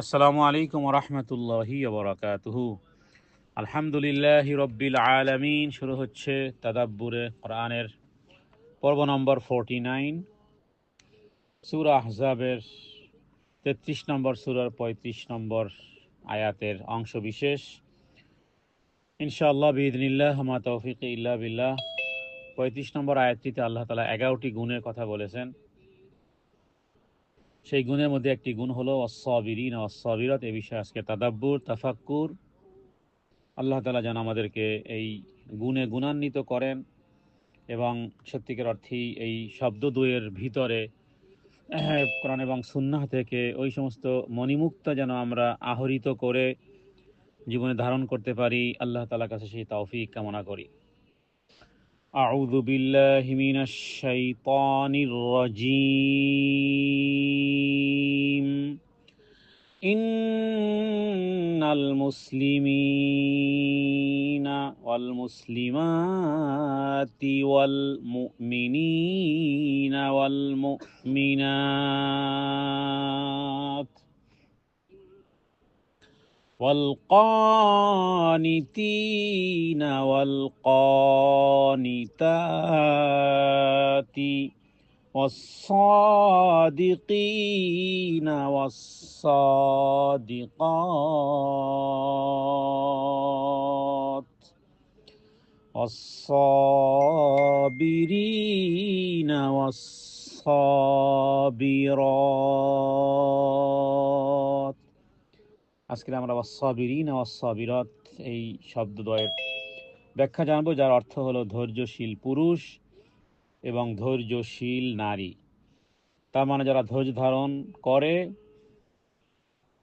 আসসালামু আলাইকুম রহমতুল্লাহি বারাকাতুহু। আলহামদুলিল্লাহি রব্বিল আলামিন। শুরু হচ্ছে তাদাব্বুরে কোরআনের পর্ব নম্বর 49, সূরা আহজাবের 33 নম্বর সূরার 35 নম্বর আয়াতের অংশ বিশেষ। ইনশাআল্লাহ বিইذনিল্লাহ মা তৌফিক ইল্লা বিল্লাহ। 35 নম্বর আয়াতটিতে আল্লাহ তাআলা 11টি গুণের কথা বলেছেন। সেই গুণের মধ্যে একটি গুণ হলো ওয়াস-সাবিরিন ওয়াস-সাবিরাত। এই বিষয়ে আজকে তাদাব্বুর, তাফাক্কুর। আল্লাহ তাআলা যেন আমাদেরকে এই গুণে গুণান্বিত করেন এবং সত্যিকার অর্থেই এই শব্দ দ্বয়ের ভিতরে কোরআন এবং সুন্নাহ থেকে ওই সমস্ত মণিমুক্তা যেন আমরা আহরিত করে জীবনে ধারণ করতে পারি। আল্লাহ তাআলার কাছে সেই তৌফিক কামনা করি। আউযু বিল্লাহি মিনাশ শাইতানির রাজীম। ইন্নাল মুসলিমিনা ওয়াল মুসলিমাতি ওয়াল মুমিনিনা ওয়াল মুমিনাত ওয়াল কানিতিনা ওয়াল কানিতাতি والصادقين والصادقات والصابرين والصابرات। আজকে আমরা ওয়াস-সাবিরিন ওয়াস-সাবিরাত এই শব্দদ্বয়ের ব্যাখ্যা জানবো, যার অর্থ হলো ধৈর্যশীল পুরুষ এবং ধৈর্যশীল নারী। তার মানে যারা ধৈর্য ধারণ করে,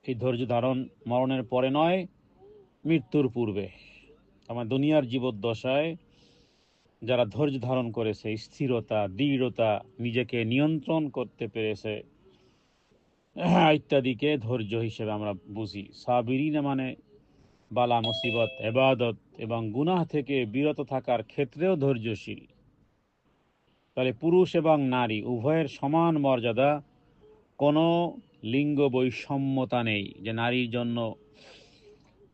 এই ধৈর্য ধারণ মরণের পরে নয়, মৃত্যুর পূর্বে। আমার দুনিয়ার জীবদ্দশায় যারা ধৈর্য ধারণ করেছে, স্থিরতা, দৃঢ়তা, নিজেকে নিয়ন্ত্রণ করতে পেরেছে ইত্যাদিকে ধৈর্য হিসেবে আমরা বুঝি। সাবিরিনা মানে বালা মুসিবত, ইবাদত এবং গুনাহ থেকে বিরত থাকার ক্ষেত্রেও ধৈর্যশীল। তাহলে পুরুষ এবং নারী উভয়ের সমান মর্যাদা, কোনো লিঙ্গ বৈষম্যতা নেই যে নারীর জন্য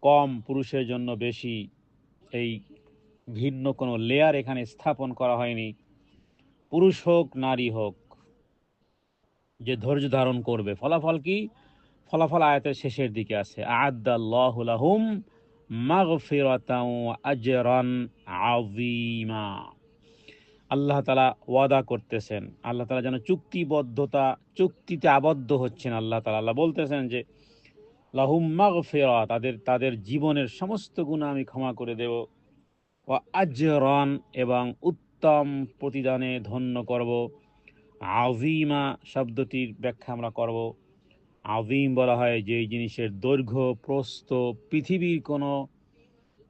কম, পুরুষের জন্য বেশি। এই ভিন্ন কোনো লেয়ার এখানে স্থাপন করা হয়নি। পুরুষ হোক নারী হোক, যে ধৈর্য ধারণ করবে, ফলাফল কি? ফলাফল আয়াতের শেষের দিকে আছে, আ'আদ্দাল্লাহু লাহুম মাগফিরাতাও ওয়া আজরান আযীমা। আল্লাহ তাআলা ওয়াদা করতেছেন, আল্লাহ তাআলা যেন চুক্তিতে আবদ্ধ হচ্ছেন। আল্লাহ তাআলা বলতেছেন যে লাহুম মাগফিরা, তাদের জীবনের সমস্ত গুনাহ আমি ক্ষমা করে দেব। ওয়া আজরান, এবং উত্তম প্রতিদানে ধন্য করব। আযীমা শব্দটির ব্যাখ্যা আমরা করব। আযীম বলা হয় যেই জিনিসের দৈর্ঘ্য প্রস্থ পৃথিবীর কোনো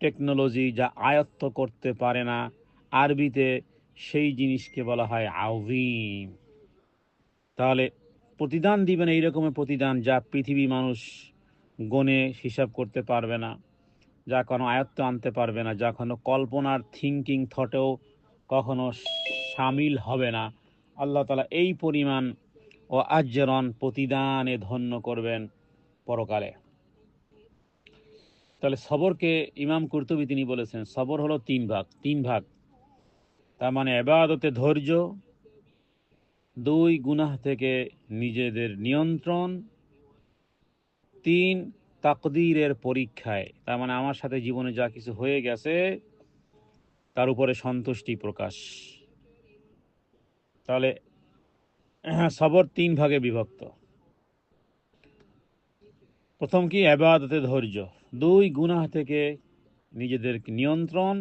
টেকনোলজি যা আয়ত্ত করতে পারে না, আরবিতে সেই জিনিসকে বলা হয় আযীম। তাহলে প্রতিদান দিবেন এই রকমের প্রতিদান যা পৃথিবী মানুষ গণে হিসাব করতে পারবে না, যা কোনো আয়ত্ত আনতে পারবে না, যা কোনো কল্পনার থিঙ্কিং থটেও কখনো সামিল হবে না। আল্লাহ তাআলা এই পরিমাণ ও আজরান প্রতিদানে ধন্য করবেন পরকালে। তাহলে সবরকে ইমাম কুরতুবী তিনি বলেছেন সবর হলো তিন ভাগ। তার মানে ইবাদতে ধৈর্য, দুই গুনাহ থেকে নিজেদের নিয়ন্ত্রণ, তিন তাকদীরের পরীক্ষায়, তার মানে আমার সাথে জীবনে যা কিছু হয়ে গেছে তার উপরে সন্তুষ্টি প্রকাশ। তাহলে সবর তিন ভাগে বিভক্ত। প্রথম কি? ইবাদতে ধৈর্য, দুই গুনাহ থেকে নিজেদের নিয়ন্ত্রণ,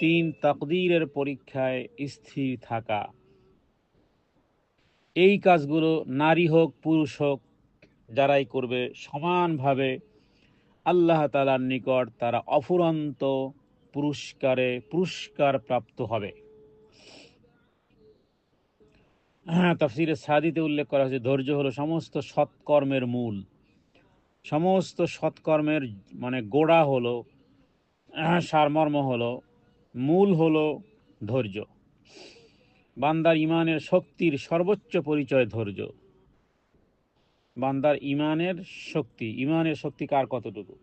তিন তাকদীরের পরীক্ষায় স্থির থাকা। এই কাজগুলো নারী হোক পুরুষ হোক যারাই করবে সমানভাবে আল্লাহ তাআলার নিকট তারা অফুরন্ত পুরস্কার প্রাপ্ত হবে। তাফসীরে সাদিতে উল্লেখ করা হয়েছে ধৈর্য হলো সমস্ত সৎকর্মের মূল। সমস্ত সৎকর্মের মানে গোড়া হলো, সারমর্ম হলো, মূল হলো ধৈর্য। বান্দার ইমানের শক্তির সর্বোচ্চ পরিচয় ধৈর্য। বান্দার ইমানের শক্তি কার কতটুকু।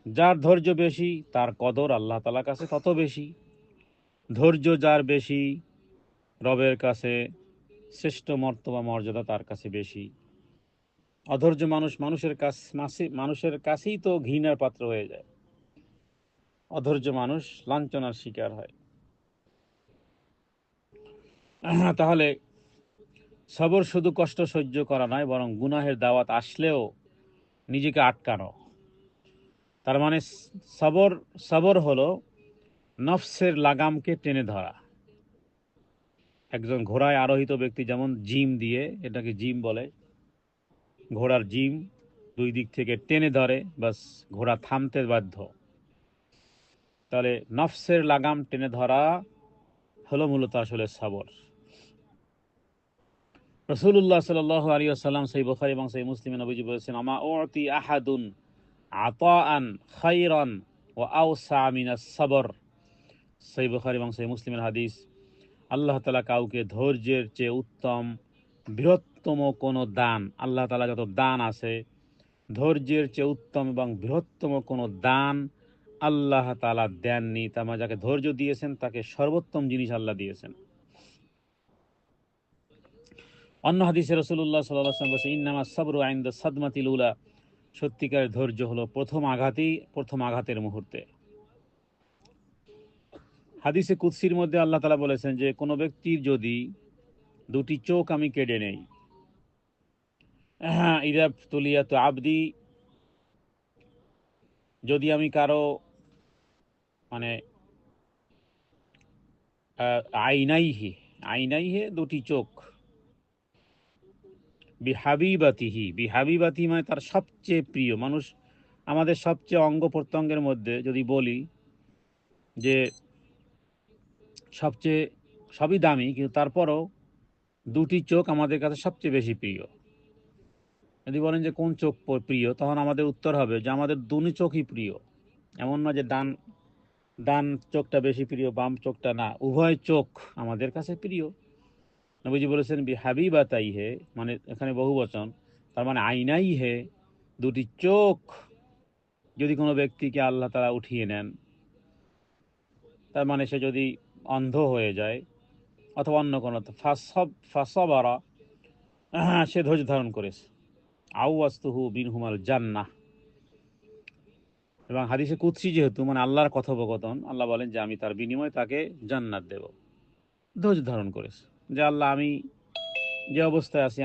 যার ধৈর্য বেশি তার কদর আল্লাহ তাআলার কাছে তত বেশি। ধৈর্য যার বেশি রবের কাছে শ্রেষ্ঠ মর্তবা মর্যাদা তার কাছে বেশি। অধৈর্য মানুষের কাছেই তো ঘৃণার পাত্র হয়ে যায়। অধৈর্য মানুষ লাঞ্ছনার শিকার হয়। তাহলে সবর শুধু কষ্ট সহ্য করা নয়, বরং গুনাহের দাওয়াত আসলেও নিজেকে আটকানো। তার মানে সবর সবর হলো নফসের লাগামকে টেনে ধরা। একজন ঘোড়ায় আরোহিত ব্যক্তি যেমন জিম দিয়ে, এটাকে জিম বলে, ঘোড়ার জিম দুই দিক থেকে টেনে ধরে, বাস ঘোড়া থামতে বাধ্য। তাহলে নফসের লাগাম টেনে ধরা হলো মূলত আসলে সবর। রাসূলুল্লাহ সাল্লাল্লাহু আলাইহি ওয়াসাল্লাম সহিহ বুখারী এবং সহিহ মুসলিমে নবীজি বলেছেন, আমা উতি আহাদুন আতাআন খায়রান ওয়া আওসা মিনাস সবর। সহিহ বুখারী এবং সহিহ মুসলিমের হাদিস। আল্লাহ তাআলা কাউকে ধৈর্যের চেয়ে উত্তম বৃহত্তম কোনো দান, আল্লাহ তাআলা যত দান আছে ধৈর্যের চেয়ে উত্তম এবং বৃহত্তম কোনো দান আল্লাহ তাআলা দেননি। তার মানে যাকে ধৈর্য দিয়েছেন তাকে সর্বোত্তম জিনিস আল্লাহ দিয়েছেন। অন্য হাদিসে রাসূলুল্লাহ সাল্লাল্লাহু আলাইহি ওয়াসাল্লাম বলেছেন, ইন্নামাস সাবরু ইনদা সাদমাতিল উলা। সত্যিকারের ধৈর্য হলো প্রথম আঘাতের মুহূর্তে। হাদিসে কুদসির মধ্যে আল্লাহ তাআলা বলেছেন যে কোনো ব্যক্তির যদি দুটি চোখ আমি কেড়ে নেই, ইদা তুলিয়াত আবদি, যদি আমি কারো মানে আইনাইহে দুটি চোখ, বিহাবিবাতিহি মানে তার সবচেয়ে প্রিয় মানুষ। আমাদের সবচেয়ে অঙ্গ প্রত্যঙ্গের মধ্যে যদি বলি যে সবচেয়ে সবই দামি, কিন্তু তারপরও দুটি চোখ আমাদের কাছে সবচেয়ে বেশি প্রিয়। যদি বলেন যে কোন চোখ প্রিয়, তখন আমাদের উত্তর হবে যে আমাদের দুই চোখই প্রিয়। এমন না যে ডান ডান চোখটা বেশি প্রিয়, বাম চোখটা না, উভয় চোখ আমাদের কাছে প্রিয়। নবীজি বলেছেন বিহাবিবাতাইহে, মানে এখানে বহু বচন, তার মানে আইনাইহে, দুটি চোখ যদি কোনো ব্যক্তিকে আল্লাহ তাআলা উঠিয়ে নেন, তার মানে সে যদি অন্ধ হয়ে যায় অথবা অন্য কোনো ফাসাবারা, সে ধৈর্য ধারণ করেছে, আউয়াস্তুহু বিনহুমাল জান্নাহ। এবং হাদিসে কুদসি যেহেতু মানে আল্লাহর কথোপকথন, আল্লাহ বলেন যে আমি তার বিনিময়ে তাকে জান্নাত দেব। ধৈর্য ধারণ করেছে যে আল্লাহ আমি যে অবস্থায় আছি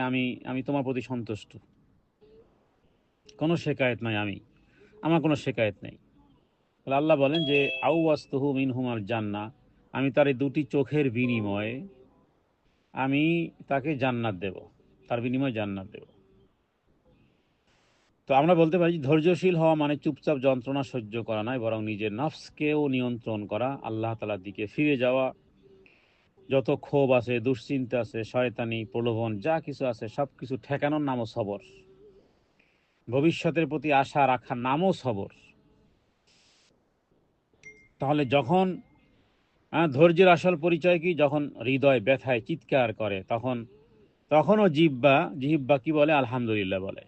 আমি তোমার প্রতি সন্তুষ্ট, কোনো শেকায়েত নাই, আমার কোনো শেকায়েত নেই। তাহলে আল্লাহ বলেন যে আউয়াস্তুহু মিনহুমাল জান্নাহ, আমি তার এই দুটি চোখের বিনিময়ে আমি তাকে জান্নাত দেব, তার বিনিময়ে জান্নাত দেব। তো আমরা বলতে পারি ধৈর্যশীল হওয়া মানে চুপচাপ যন্ত্রণা সহ্য করা নয়, বরং নিজের নফসকেও নিয়ন্ত্রণ করা, আল্লাহ তাআলার দিকে ফিরে যাওয়া। যত ক্ষোভ আছে, দুশ্চিন্তা আছে, শয়তানি প্রলোভন যা কিছু আছে সব কিছু ঠেকানোর নামও সবর। ভবিষ্যতের প্রতি আশা রাখার নামও সবর। তাহলে যখন ধৈর্যের আসল পরিচয় কি? যখন হৃদয় ব্যথায় চিৎকার করে, তখনও জিহ্বা কি বলে? আলহামদুলিল্লাহ বলে,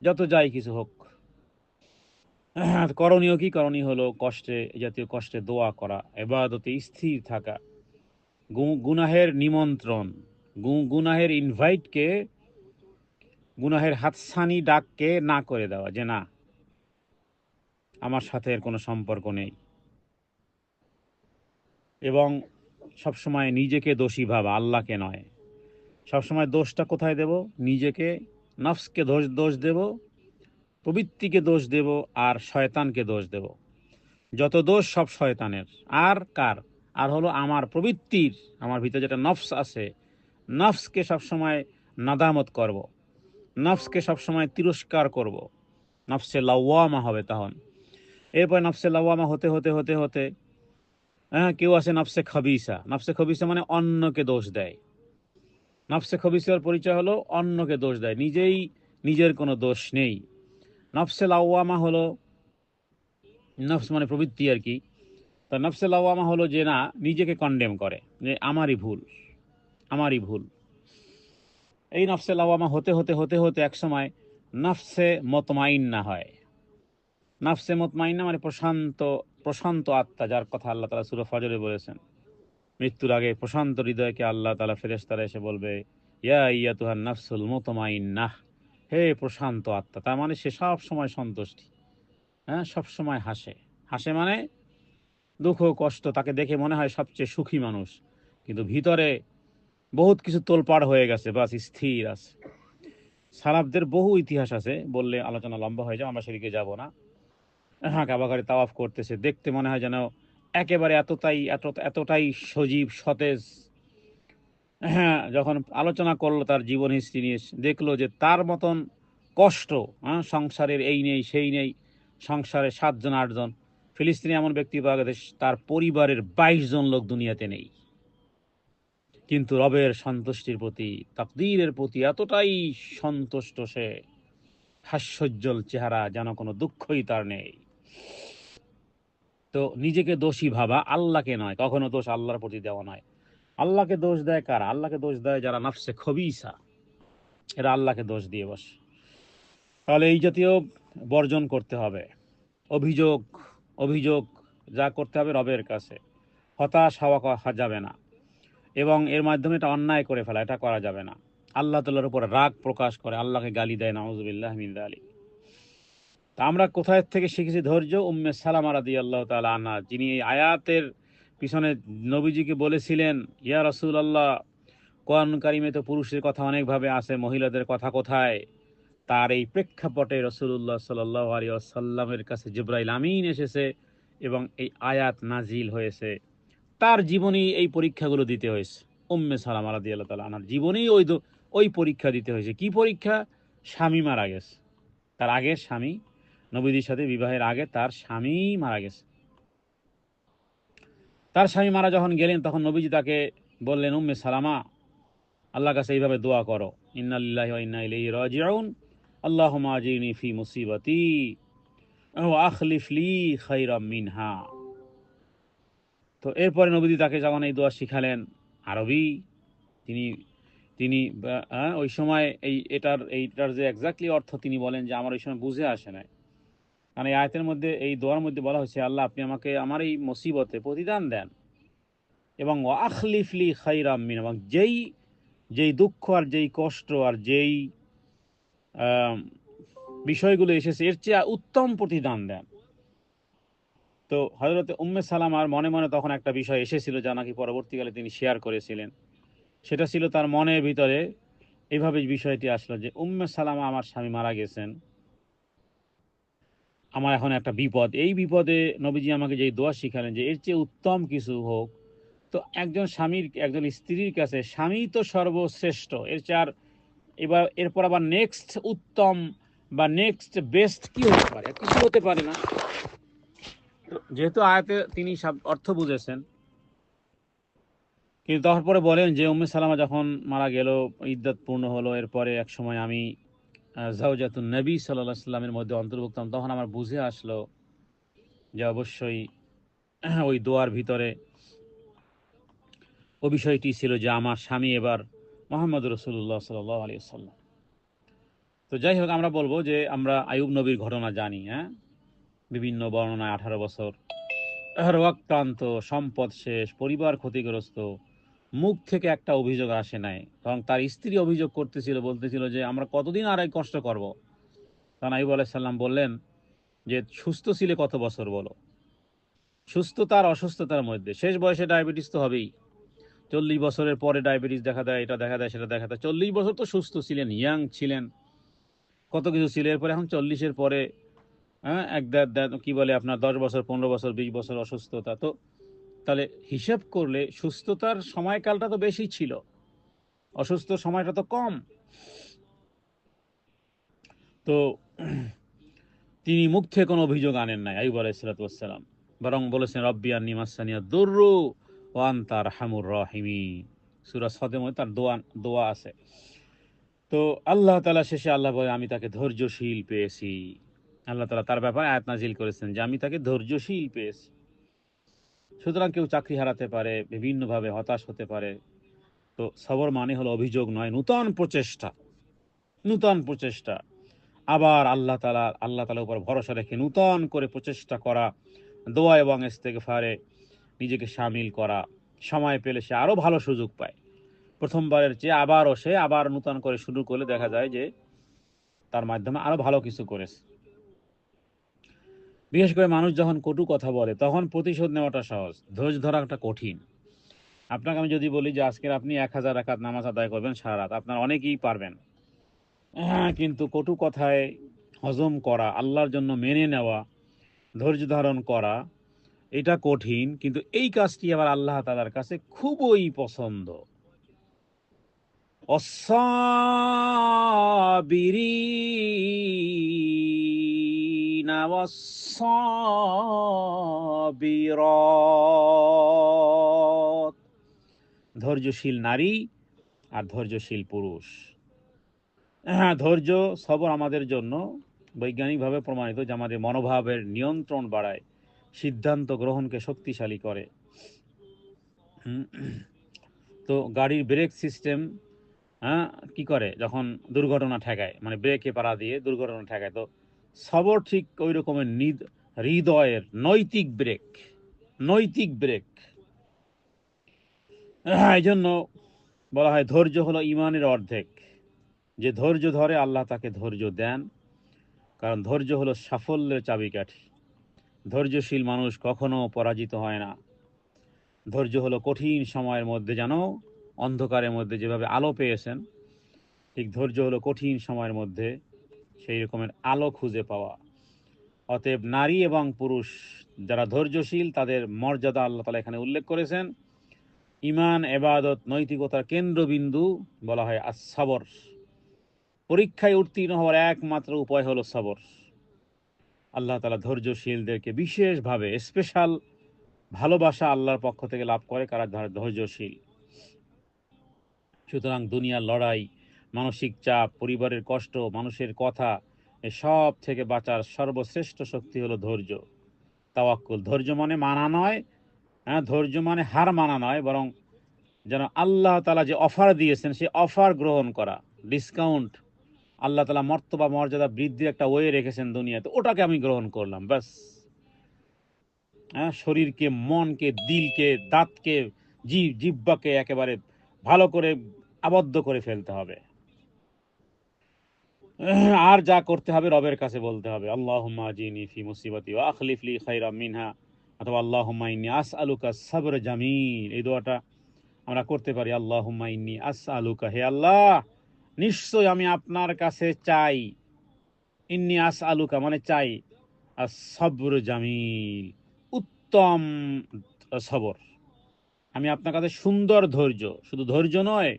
যত যাই কিছু হোক। করণীয় কি? করণীয় হলো জাতীয় কষ্টে দোয়া করা, ইবাদতে স্থির থাকা, গুনাহের নিমন্ত্রণ, গুনাহের ইনভাইটকে, গুনাহের হাতছানি ডাককে না করে দেওয়া, যে না, আমার সাথে এর কোনো সম্পর্ক নেই। এবং সবসময় নিজেকে দোষী ভাবা, আল্লাহকে নয়। সবসময় দোষটা কোথায় দেব? নিজেকে, নফসকে দোষ দেব, প্রবৃত্তিকে দোষ দেব, আর শয়তানকে দোষ দেব। যত দোষ সব শয়তানের। আর কার? আর হলো আমার প্রবৃত্তির, আমার ভিতরে যেটা নফস আছে, নফসকে সবসময় নাদামত করব, নফসকে সবসময় তিরস্কার করব, নফসে লাওয়ামা হবে তখন। এরপর নফসে লাওয়ামা হতে হতে হতে হতে কেউ আছে নফসে খবিসা। নফসে খবিসা মানে অন্যকে দোষ দেয়। নফসে খবিসার পরিচয় হলো অন্যকে দোষ দেয়, নিজের কোনো দোষ নেই। নফসে লাওয়ামা হলো, নফস মানে প্রবৃত্তি আর কি। তা নফসে লাওয়ামা হলো যে না, নিজেকে কন্ডেম করে, যে আমারই ভুল। এই নফসে লাওয়ামা হতে হতে হতে হতে একসময় নফসে মতমাইন্না হয়। নফসে মতমাইন্না মানে প্রশান্ত, প্রশান্ত আত্মা, যার কথা আল্লাহ তাআলা সূরা ফজরে বলেছেন। মৃত্যুর আগে প্রশান্ত হৃদয়কে আল্লাহ তাআলা ফেরেশতারা এসে বলবে, ইয়া আইয়াতুহান নাফসুল মুতমাইন্নাহ, হে প্রশান্ত আত্মা। তার মানে সে সব সময় সন্তুষ্টি, হ্যাঁ, সব সময় হাসে। হাসে মানে দুঃখ কষ্ট, তাকে দেখে মনে হয় সবচেয়ে সুখী মানুষ, কিন্তু ভিতরে বহুত কিছু তোলপাড় হয়ে গেছে, বাস স্থির আছে। সালাফদের বহু ইতিহাস আছে, বললে আলোচনা লম্বা হয়ে যায়, আমরা সেদিকে যাব না। হ্যাঁ, কাবা ঘরে তাওয়াফ করতেছে, দেখতে মনে হয় যেন একেবারে এতটাই সজীব সতেজ। হ্যাঁ, যখন আলোচনা করলো তার জীবন হিস্ট্রি নিয়ে, দেখলো যে তার মতন কষ্ট, হ্যাঁ, সংসারের এই নেই সেই নেই, সংসারে 7 জন 8 জন, ফিলিস্তিনি এমন ব্যক্তি পাওয়া গেছে তার পরিবারের 22 জন লোক দুনিয়াতে নেই, কিন্তু রবের সন্তুষ্টির প্রতি, তাকদীরের প্রতি এতটাই সন্তুষ্ট সে, হাস্যোজ্জ্বল চেহারা, যেন কোনো দুঃখই তার নেই। তো নিজেকে দোষী ভাবা, আল্লাহকে নয়, কখনো দোষ আল্লাহর প্রতি দেওয়া নয়। আল্লাহকে দোষ দেয় কারা? আল্লাহকে দোষ দেয় যারা নফসে খবিসা, এরা আল্লাহকে দোষ দিয়ে বসে। তাহলে এই জাতীয় বর্জন করতে হবে। অভিযোগ অভিযোগ যা করতে হবে রবের কাছে। হতাশ হওয়া যাবে না, এবং এর মাধ্যমে এটা অন্যায় করে ফেলা, এটা করা যাবে না। আল্লাহ তাআলার উপর রাগ প্রকাশ করে, আল্লাহকে গালি দেয়, নাউযুবিল্লাহি মিন যালিক। তা আমরা কোথায় থেকে শিখেছি ধৈর্য? উম্মে সালামা রাদিয়াল্লাহু তাআলা আনহা, যিনি এই আয়াতের পিছনে নবীজিকে বলেছিলেন, ইয়া রাসূলুল্লাহ, কোরআন কারিমে তো পুরুষের কথা অনেকভাবে আছে, মহিলাদের কথা কোথায়? তার এই প্রেক্ষাপটে রাসূলুল্লাহ সাল্লাল্লাহু আলাইহি ওয়াসাল্লামের কাছে জিবরাইল আমিন এসেছে এবং এই আয়াত নাজিল হয়েছে। তার জীবনেই এই পরীক্ষাগুলো দিতে হয়েছে। উম্মে সালামা রাদিয়াল্লাহু তাআলা আনহার জীবনেই ওই পরীক্ষা দিতে হয়েছে। কি পরীক্ষা? স্বামী মারা গেছে, তার আগের স্বামী, নবীজির সাথে বিবাহের আগে তার স্বামী মারা গেছে। তার স্বামী মারা যখন গেলেন, তখন নবীজি তাকে বললেন, উম্মে সালামা, আল্লাহর কাছে এইভাবে দোয়া করো, ইন্না লিল্লাহি ওয়া ইন্না ইলাইহি রাজিউন, আল্লাহুম্মা আজিরনি ফি মুসিবাতি ওয়া আখলিফ লি খায়রাম মিনহা। তো এরপরে নবীজি তাকে যখন এই দোয়া শিখালেন, আরবি, তিনি তিনি ওই সময় এইটার যে এক্স্যাক্টলি অর্থ তিনি বলেন যে আমার ওই সময় বুঝে আসে নাই, কারণ এই আয়াতের মধ্যে, এই দোয়ার মধ্যে বলা হয়েছে, আল্লাহ আপনি আমাকে আমার এই মুসিবতে প্রতিদান দেন, এবং ওয়া আখলিফ লি খায়রাম মিন, এবং যেই যেই দুঃখ আর যেই কষ্ট আর যেই আহ, বিষয়গুলো এসেছে এর চেয়ে উত্তম প্রতিদান দেন। তো হযরত উম্মে সালামার মনে মনে তখন একটা বিষয় এসেছিল, যা নাকি পরবর্তীকালে তিনি শেয়ার করেছিলেন। সেটা ছিল তার মনের ভিতরে এইভাবে বিষয়টি আসলো যে, উম্মে সালামা, আমার স্বামী মারা গেছেন, আমার এখন একটা বিপদ, এই বিপদে নবীজি আমাকে যেই দোয়া শিখালেন যে এর চেয়ে উত্তম কিছু হোক। তো একজন স্বামীর, একজন স্ত্রীর কাছে স্বামী তো সর্বশ্রেষ্ঠ, এর চেয়ে আর এরপর আবার নেক্সট উত্তম বা নেক্সট বেস্ট কি হতে পারে? কিছু হতে পারে না। যেহেতু আয়াতে তিনি সব অর্থ বুঝেছেন, কিন্তু তারপরে বলেন যে উম্মে সালামা যখন মারা গেল, ইদ্দত পূর্ণ হলো, এরপরে এক সময় আমি জাওজাতুন নবী সাল্লাল্লাহু আলাইহি সাল্লামের মধ্যে অন্তর্ভুক্ত, তখন আমার বুঝে আসলো যে অবশ্যই ওই দোয়ার ভিতরে ও বিষয়টি ছিল যে আমার স্বামী এবার মুহাম্মদ রাসূলুল্লাহ সাল্লাল্লাহু আলাইহি ওয়াসাল্লাম। তো যাই হোক, আমরা বলবো যে আমরা আইয়ুব নবীর ঘটনা জানি, হ্যাঁ, বিভিন্ন বর্ণনায় 18 বছর রক্তান্ত, সম্পদ শেষ, পরিবার ক্ষতিগ্রস্ত, মুখ থেকে একটা অভিযোগ আসে নাই, এবং তার স্ত্রী অভিযোগ করতেছিল, বলতেছিল যে আমরা কতদিন আর এই কষ্ট করব। তখন আইয়ুব আলাইহিস সালাম বললেন যে সুস্থ ছিলে কত বছর বলো? সুস্থতার অসুস্থতার মধ্যে শেষ বয়সে ডায়াবেটিস তো হবেই। 40 বছরের পরে ডায়াবেটিস দেখা দেয়, এটা দেখা দেয়, সেটা দেখা দেয়। 40 বছর তো সুস্থ ছিলেন, ইয়াং ছিলেন, কত কিছু ছিল। এরপরে এখন 40-এর পরে, হ্যাঁ, কি বলে আপনার 10 বছর, 15 বছর, 20 বছর অসুস্থতা। তো তাহলে হিসাব করলে সুস্থতার সময়কালটা তো বেশি ছিল, অসুস্থ সময়টা তো কম। তো তিনি মুখ থেকে কোনো অভিযোগ আনেন নাই আইয়ুব আলাইহিস সালাতু ওয়াস সালাম, বরং বলেছেন, রব্বি আন্নী মাসানিয়া দুররু ওয়া আনতা আরহামুর রাহিমিন। সূরা সদের মধ্যে তার দোয়া আছে। তো আল্লাহ তাআলা শেষে আল্লাহ বলে, আমি তাকে ধৈর্যশীল পেয়েছি। আল্লাহ তাআলা তার ব্যাপারে আয়াত নাজিল করেছেন যে আমি তাকে ধৈর্যশীল পেয়েছি। সুতরাং কেউ চাকরি হারাতে পারে, বিভিন্নভাবে হতাশ হতে পারে, তো সবর মানে হলো অভিযোগ নয়, নূতন প্রচেষ্টা, নূতন প্রচেষ্টা। আবার আল্লাহ তাআলার উপর ভরসা রেখে নূতন করে প্রচেষ্টা করা, দোয়া এবং ইস্তেগফারে নিজেকে শামিল করা। সময় পেলে সে আরো ভালো সুযোগ পায়, প্রথমবারের চেয়ে সে আবার নূতন করে শুরু করলে দেখা যায় যে তার মাধ্যমে আরো ভালো কিছু করেছে। বিশেষ করে মানুষ যখন কটু কথা বলে তখন প্রতিশোধ নেওয়াটা সহজ, ধৈর্য ধরাটা কঠিন। আপনাকে আমি যদি বলি যে আজকের আপনি 1000 রাকাত নামাজ আদায় করবেন সারা রাত, আপনার অনেকেই পারবেন। হ্যাঁ, কিন্তু কটু কথায় হজম করা, আল্লাহর জন্য মেনে নেওয়া, ধৈর্য ধারণ করা, এটা কঠিন, কিন্তু এই কাজটি আবার আল্লাহ তাআলার কাছে খুবই পছন্দ। অসাবিরিনা ওয়াসসাবিরাত, ধৈর্যশীল নারী আর ধৈর্যশীল পুরুষ। হ্যাঁ, ধৈর্য সবর আমাদের জন্য বৈজ্ঞানিকভাবে প্রমাণিত যে আমাদের মনোভাবের নিয়ন্ত্রণ বাড়ায়, সিদ্ধান্ত গ্রহণকে শক্তিশালী করে। হুম, তো গাড়ির ব্রেক সিস্টেম, হ্যাঁ, কি করে যখন দুর্ঘটনা ঠেকায়, মানে ব্রেকে পাড়া দিয়ে দুর্ঘটনা ঠেকায়, তো সবর ঠিক ওই রকমের হৃদয়ের নৈতিক ব্রেক, নৈতিক ব্রেক। হ্যাঁ, এই জন্য বলা হয় ধৈর্য হলো ঈমানের অর্ধেক। যে ধৈর্য ধরে আল্লাহ তাকে ধৈর্য দেন, কারণ ধৈর্য হলো সাফল্যের চাবিকাঠি। ধৈর্যশীল মানুষ কখনো পরাজিত হয় না। ধৈর্য হলো কঠিন সময়ের মধ্যে যেন অন্ধকারের মধ্যে যেভাবে আলো পেয়েছেন, ঠিক ধৈর্য হলো কঠিন সময়ের মধ্যে সেই রকমের আলো খুঁজে পাওয়া। অতএব নারী এবং পুরুষ যারা ধৈর্যশীল তাদের মর্যাদা আল্লাহ তাআলা এখানে উল্লেখ করেছেন। ঈমান, ইবাদত, নৈতিকতার কেন্দ্রবিন্দু বলা হয় আস-সবর। পরীক্ষায় উত্তীর্ণ হওয়ার একমাত্র উপায় হলো সবর। আল্লাহ তাআলা ধৈর্যশীলদেরকে বিশেষভাবে স্পেশাল ভালোবাসা আল্লাহর পক্ষ থেকে লাভ করে কারা ধৈর্যশীল। সুতরাং দুনিয়ার লড়াই, মানসিক চাপ, পরিবারের কষ্ট, মানুষের কথা, এসব থেকে বাঁচার সর্বশ্রেষ্ঠ শক্তি হলো ধৈর্য, তাওয়াক্কুল। ধৈর্য মানে মানা নয়, হ্যাঁ, ধৈর্য মানে হার মানা নয়, বরং যেন আল্লাহ তাআলা যে অফার দিয়েছেন সেই অফার গ্রহণ করা, ডিসকাউন্ট, আল্লাহ তাআলা মর্তবা মর্যাদা বৃদ্ধির একটা ওয়ে রেখেছেন দুনিয়াতে, ওটাকে আমি গ্রহণ করলাম, ব্যাস। হ্যাঁ, শরীরকে, মনকে, দিলকে, দাঁতকে, জিহ্বাকে একেবারে ভালো করে আবদ্ধ করে ফেলতে হবে। আর যা করতে হবে রবের কাছে বলতে হবে, আল্লাহুম্মা আজিনি ফি মুসিবাতি ওয়া আখলিফ লি খাইরাম মিনহা, অথবা আল্লাহুম্মা ইন্নী আসআলুকা সাবর জামিল। এই দোয়াটা আমরা করতে পারি, আল্লাহুম্মা ইন্নী আসআলুকা, হে আল্লাহ নিশ্চয় আমি আপনার কাছে চাই, ইন্নী আসআলুকা মানে চাই, as-sabr জামিল, উত্তম সবর। আমি আপনার কাছে সুন্দর ধৈর্য, শুধু ধৈর্য নয়,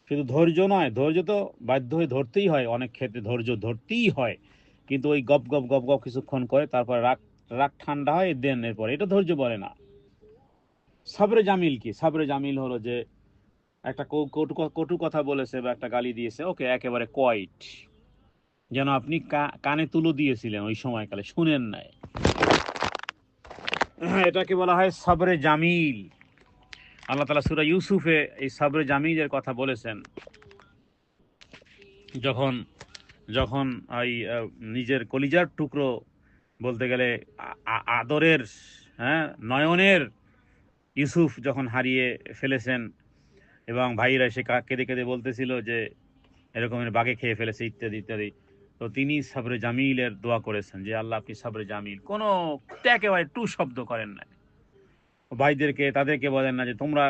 শুধু ধৈর্য নয়, ধৈর্য তো বাধ্য হয়ে ধরতেই হয়, অনেক ক্ষেত্রে ধৈর্য ধরতেই হয়, কিন্তু ওই গপ গপ গপ গপ কিছুক্ষণ করে তারপরে রাগ রাগ ঠান্ডা হয়, দেন এরপরে এটা ধৈর্য বলে না। সাবরে জামিল কি? সাবরে জামিল হলো যে একটা কটু কথা বলেছে বা একটা গালি দিয়েছে, ওকে একেবারে কোয়াইট, যেন আপনি কানে তুলো দিয়েছিলেন ওই সময়কালে, শুনেন নাই। এটাকে বলা হয় সাবরে জামিল। আল্লাহ তাআলা সূরা ইউসুফে এই সাবরে জামিলের কথা বলেছেন। যখন যখন ওই নিজের কলিজার টুকরো, বলতে গেলে আদরের, হ্যাঁ, নয়নের ইউসুফ যখন হারিয়ে ফেলেছেন এবং ভাইরা এসে কেঁদে কেঁদে বলতেছিল যে এরকমের বাঘে খেয়ে ফেলেছে ইত্যাদি ইত্যাদি, তো তিনি সাবরে জামিলের দোয়া করেছেন যে আল্লাহ আপনি সাবরে জামিল, কোনো একেবারে টু শব্দ করেন না। ভাইদেরকে তাদেরকে বলেন না যে তোমরা,